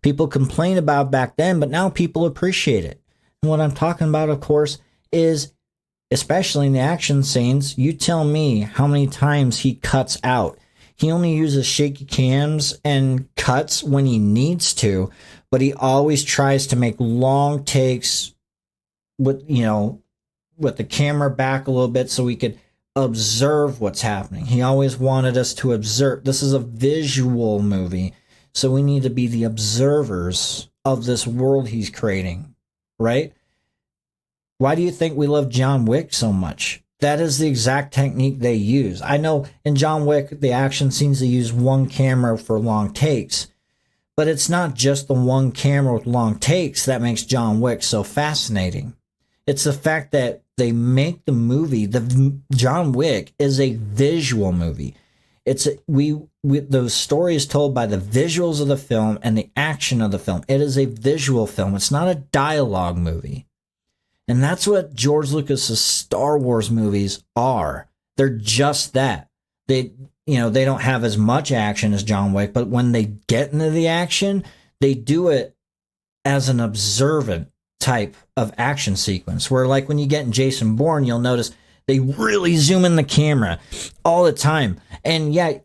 People complain about back then, but now people appreciate it. And what I'm talking about, of course, is especially in the action scenes, you tell me how many times he cuts out. He only uses shaky cams and cuts when he needs to, but he always tries to make long takes with the camera back a little bit so we could observe what's happening. He always wanted us to observe. This is a visual movie, so we need to be the observers of this world he's creating, right? Why do you think we love John Wick so much? That is the exact technique they use. I know in John Wick, the action scenes, they use one camera for long takes, but it's not just the one camera with long takes that makes John Wick so fascinating. It's the fact that they make the movie, John Wick is a visual movie. The story is told by the visuals of the film and the action of the film. It is a visual film. It's not a dialogue movie. And that's what George Lucas's Star Wars movies are. They're just that. They don't have as much action as John Wick, but when they get into the action, they do it as an observant type of action sequence, where like when you get in Jason Bourne, you'll notice they really zoom in the camera all the time. And yeah,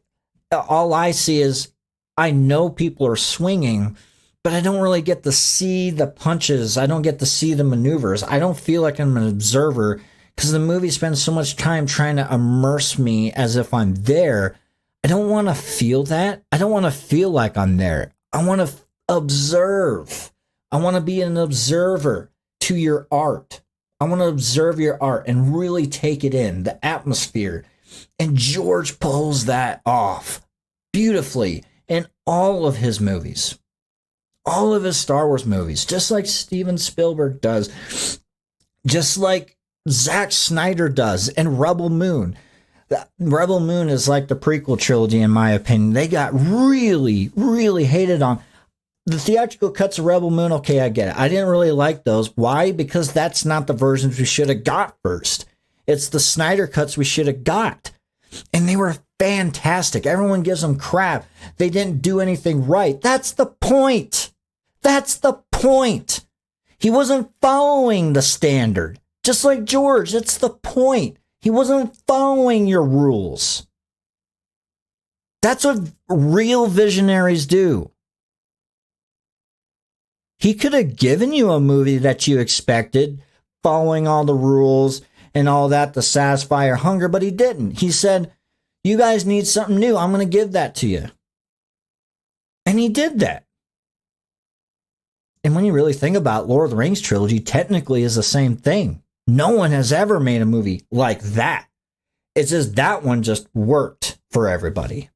all I see is, I know people are swinging, but I don't really get to see the punches. I don't get to see the maneuvers. I don't feel like I'm an observer because the movie spends so much time trying to immerse me as if I'm there. I don't want to feel that. I don't want to feel like I'm there. I want to observe. I want to be an observer to your art. I want to observe your art and really take it in, the atmosphere. And George pulls that off beautifully in all of his movies. All of his Star Wars movies, just like Steven Spielberg does, just like Zack Snyder does, and Rebel Moon. Rebel Moon is like the prequel trilogy, in my opinion. They got really, really hated on. The theatrical cuts of Rebel Moon, okay, I get it. I didn't really like those. Why? Because that's not the versions we should have got first. It's the Snyder cuts we should have got. And they were fantastic. Everyone gives them crap. They didn't do anything right. That's the point. That's the point. He wasn't following the standard. Just like George, that's the point. He wasn't following your rules. That's what real visionaries do. He could have given you a movie that you expected, following all the rules and all that to satisfy your hunger, but he didn't. He said, you guys need something new. I'm going to give that to you. And he did that. And when you really think about Lord of the Rings trilogy, technically is the same thing. No one has ever made a movie like that. It's just that one just worked for everybody.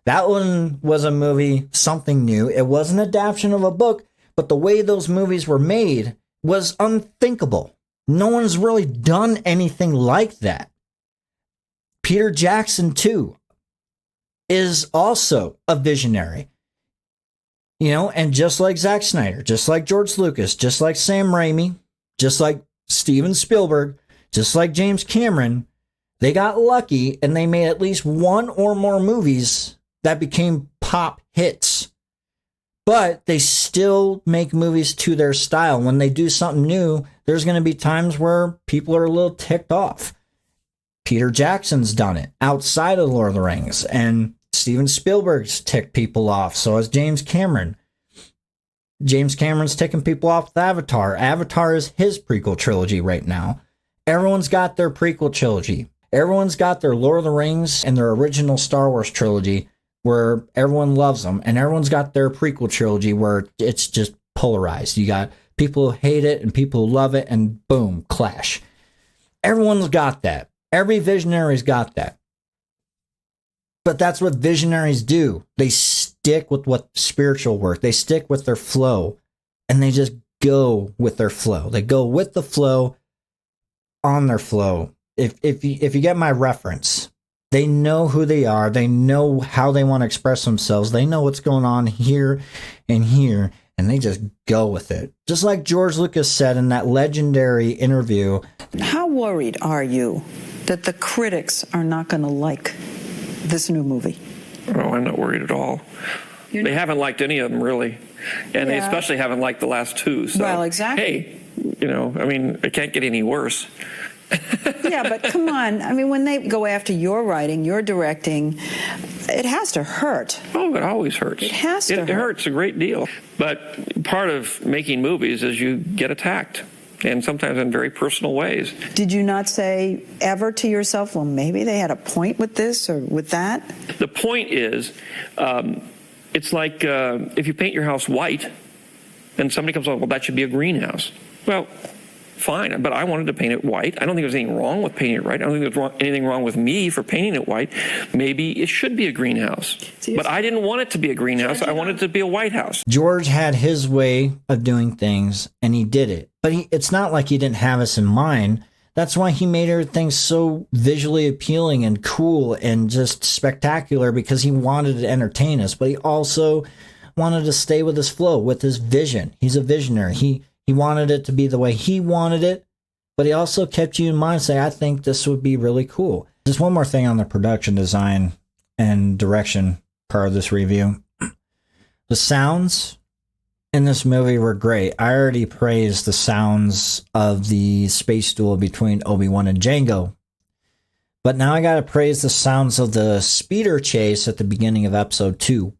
That one was a movie, something new. It was an adaptation of a book, but the way those movies were made was unthinkable. No one's really done anything like that. Peter Jackson, too, is also a visionary. You know, and just like Zack Snyder, just like George Lucas, just like Sam Raimi, just like Steven Spielberg, just like James Cameron, they got lucky and they made at least one or more movies that became pop hits. But they still make movies to their style. When they do something new, there's going to be times where people are a little ticked off. Peter Jackson's done it outside of Lord of the Rings, and Steven Spielberg's ticked people off. So has James Cameron. James Cameron's ticking people off with Avatar. Avatar is his prequel trilogy right now. Everyone's got their prequel trilogy. Everyone's got their Lord of the Rings and their original Star Wars trilogy where everyone loves them. And everyone's got their prequel trilogy where it's just polarized. You got people who hate it and people who love it, and boom, clash. Everyone's got that. Every visionary's got that. But that's what visionaries do. They stick with what spiritual work. They stick with their flow, and they just go with their flow. They go with the flow, on their flow. If you get my reference, they know who they are. They know how they want to express themselves. They know what's going on here and here, and they just go with it. Just like George Lucas said in that legendary interview. How worried are you that the critics are not going to like this new movie? Oh, I'm not worried at all. They haven't liked any of them, really. And they especially haven't liked the last two. So, well, exactly. Hey, you know, I mean, it can't get any worse. Yeah, but come on. I mean, when they go after your writing, your directing, it has to hurt. Oh, it always hurts. It has to hurt. It hurts a great deal. But part of making movies is you get attacked, and sometimes in very personal ways. Did you not say ever to yourself, well, maybe they had a point with this or with that? The point is, it's like if you paint your house white, and somebody comes along, well, that should be a greenhouse. Well, fine, but I wanted to paint it white. I don't think there's anything wrong with painting it white. I don't think there's anything wrong with me for painting it white. Maybe it should be a greenhouse. But I didn't want it to be a greenhouse. I wanted it to be a White House. George had his way of doing things, and he did it. But it's not like he didn't have us in mind. That's why he made everything so visually appealing and cool and just spectacular, because he wanted to entertain us. But he also wanted to stay with his flow, with his vision. He's a visionary. He wanted it to be the way he wanted it, but he also kept you in mind, say, I think this would be really cool. Just one more thing on the production design and direction part of this review. The sounds in this movie were great. I already praised the sounds of the space duel between Obi-Wan and Jango, but now I gotta praise the sounds of the speeder chase at the beginning of episode 2.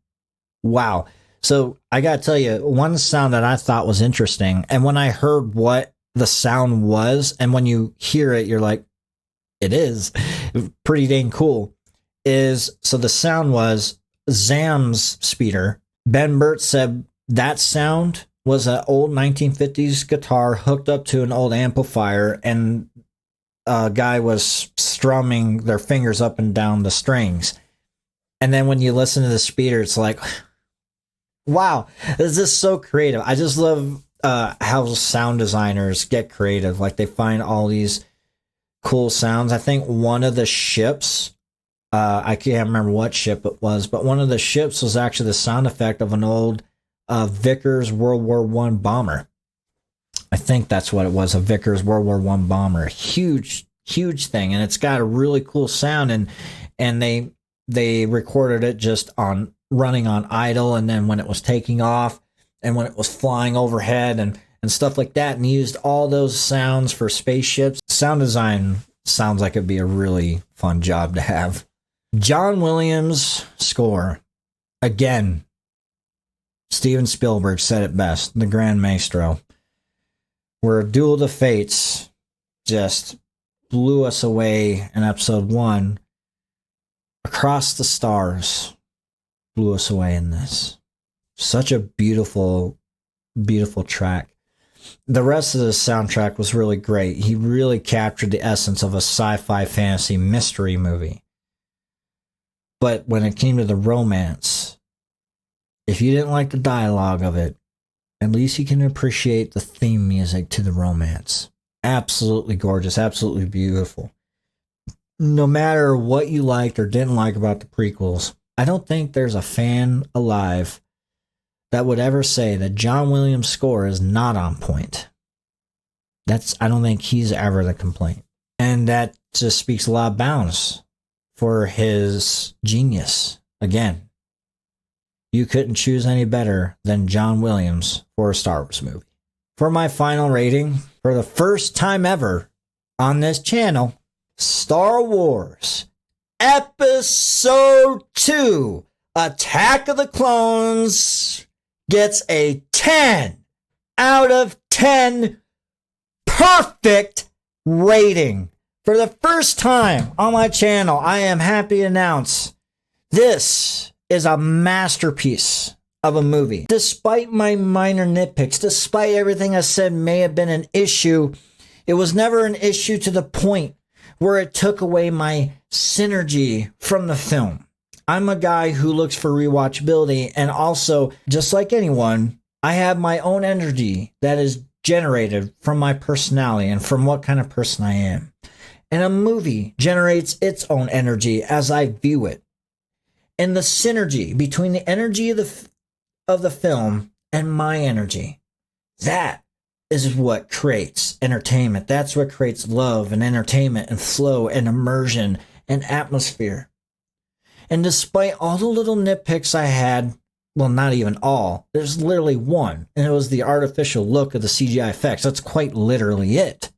Wow. So I got to tell you, one sound that I thought was interesting, and when I heard what the sound was, and when you hear it, you're like, it is pretty dang cool, is, so the sound was Zam's speeder. Ben Burt said that sound was an old 1950s guitar hooked up to an old amplifier, and a guy was strumming their fingers up and down the strings. And then when you listen to the speeder, it's like, wow, this is so creative. I just love how sound designers get creative. Like, they find all these cool sounds. I think one of the ships, I can't remember what ship it was, but one of the ships was actually the sound effect of an old Vickers World War I bomber. I think that's what it was, a Vickers World War I bomber. Huge thing, and it's got a really cool sound, and they recorded it just on running on idle, and then when it was taking off and when it was flying overhead and stuff like that, and used all those sounds for spaceships. Sound design sounds like it'd be a really fun job to have. John Williams' score. Again, Steven Spielberg said it best, the Grand Maestro, where a Duel of the Fates just blew us away in episode 1. Across the Stars blew us away in this. Such a beautiful, beautiful track. The rest of the soundtrack was really great. He really captured the essence of a sci-fi fantasy mystery movie. But when it came to the romance, if you didn't like the dialogue of it, at least you can appreciate the theme music to the romance. Absolutely gorgeous, absolutely beautiful. No matter what you liked or didn't like about the prequels, I don't think there's a fan alive that would ever say that John Williams' score is not on point. I don't think he's ever the complaint. And that just speaks a lot of bounds for his genius. Again, you couldn't choose any better than John Williams for a Star Wars movie. For my final rating, for the first time ever on this channel, Star Wars Episode 2, Attack of the Clones, gets a 10 out of 10 perfect rating. For the first time on my channel, I am happy to announce this is a masterpiece of a movie. Despite my minor nitpicks, despite everything I said may have been an issue, it was never an issue to the point where it took away my synergy from the film. I'm a guy who looks for rewatchability, and also, just like anyone, I have my own energy that is generated from my personality and from what kind of person I am. And a movie generates its own energy as I view it. And the synergy between the energy of the film and my energy, that is what creates entertainment. That's what creates love and entertainment and flow and immersion and atmosphere. And despite all the little nitpicks I had, well, not even all, there's literally one, and it was the artificial look of the CGI effects. That's quite literally it.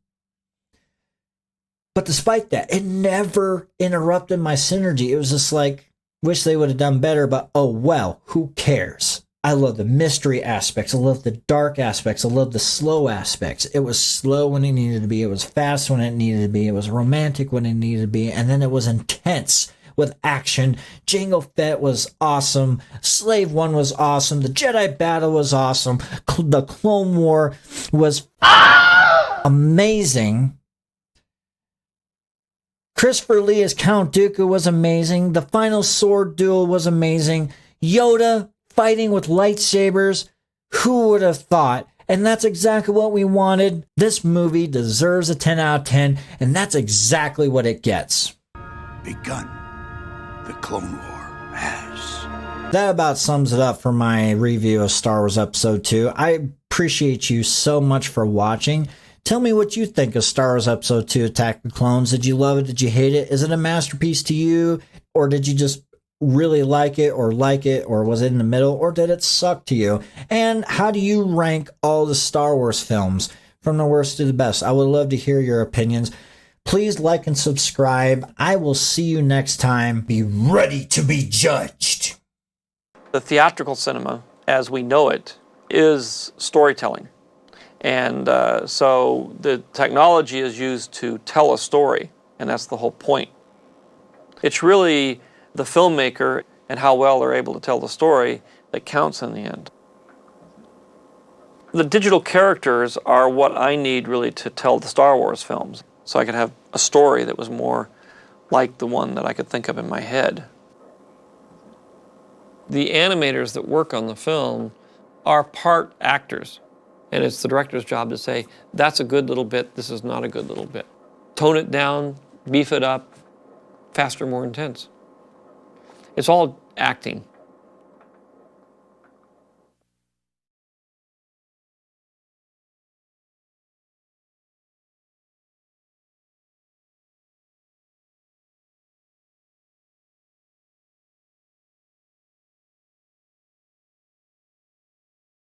But despite that, it never interrupted my synergy. It was just like, wish they would have done better, but oh well, who cares? I love the mystery aspects. I love the dark aspects. I love the slow aspects. It was slow when it needed to be. It was fast when it needed to be. It was romantic when it needed to be. And then it was intense with action. Jango Fett was awesome. Slave One was awesome. The Jedi battle was awesome. The Clone War was amazing. Christopher Lee as Count Dookue was amazing. The final sword duel was amazing. Yoda fighting with lightsabers. Who would have thought? And that's exactly what we wanted. This movie deserves a 10 out of 10, and that's exactly what it gets. Begun. The Clone War has. That about sums it up for my review of Star Wars Episode 2. I appreciate you so much for watching. Tell me what you think of Star Wars Episode 2, Attack of the Clones. Did you love it? Did you hate it? Is it a masterpiece to you? Or did you just really like it? Or was it in the middle? Or did it suck to you? And how do you rank all the Star Wars films from the worst to the best? I would love to hear your opinions. Please like and subscribe. I will see you next time. Be ready to be judged. The theatrical cinema, as we know it, is storytelling. And so the technology is used to tell a story, and that's the whole point. It's really the filmmaker and how well they're able to tell the story that counts in the end. The digital characters are what I need really to tell the Star Wars films, so I could have a story that was more like the one that I could think of in my head. The animators that work on the film are part actors. And it's the director's job to say, that's a good little bit, this is not a good little bit. Tone it down, beef it up, faster, more intense. It's all acting.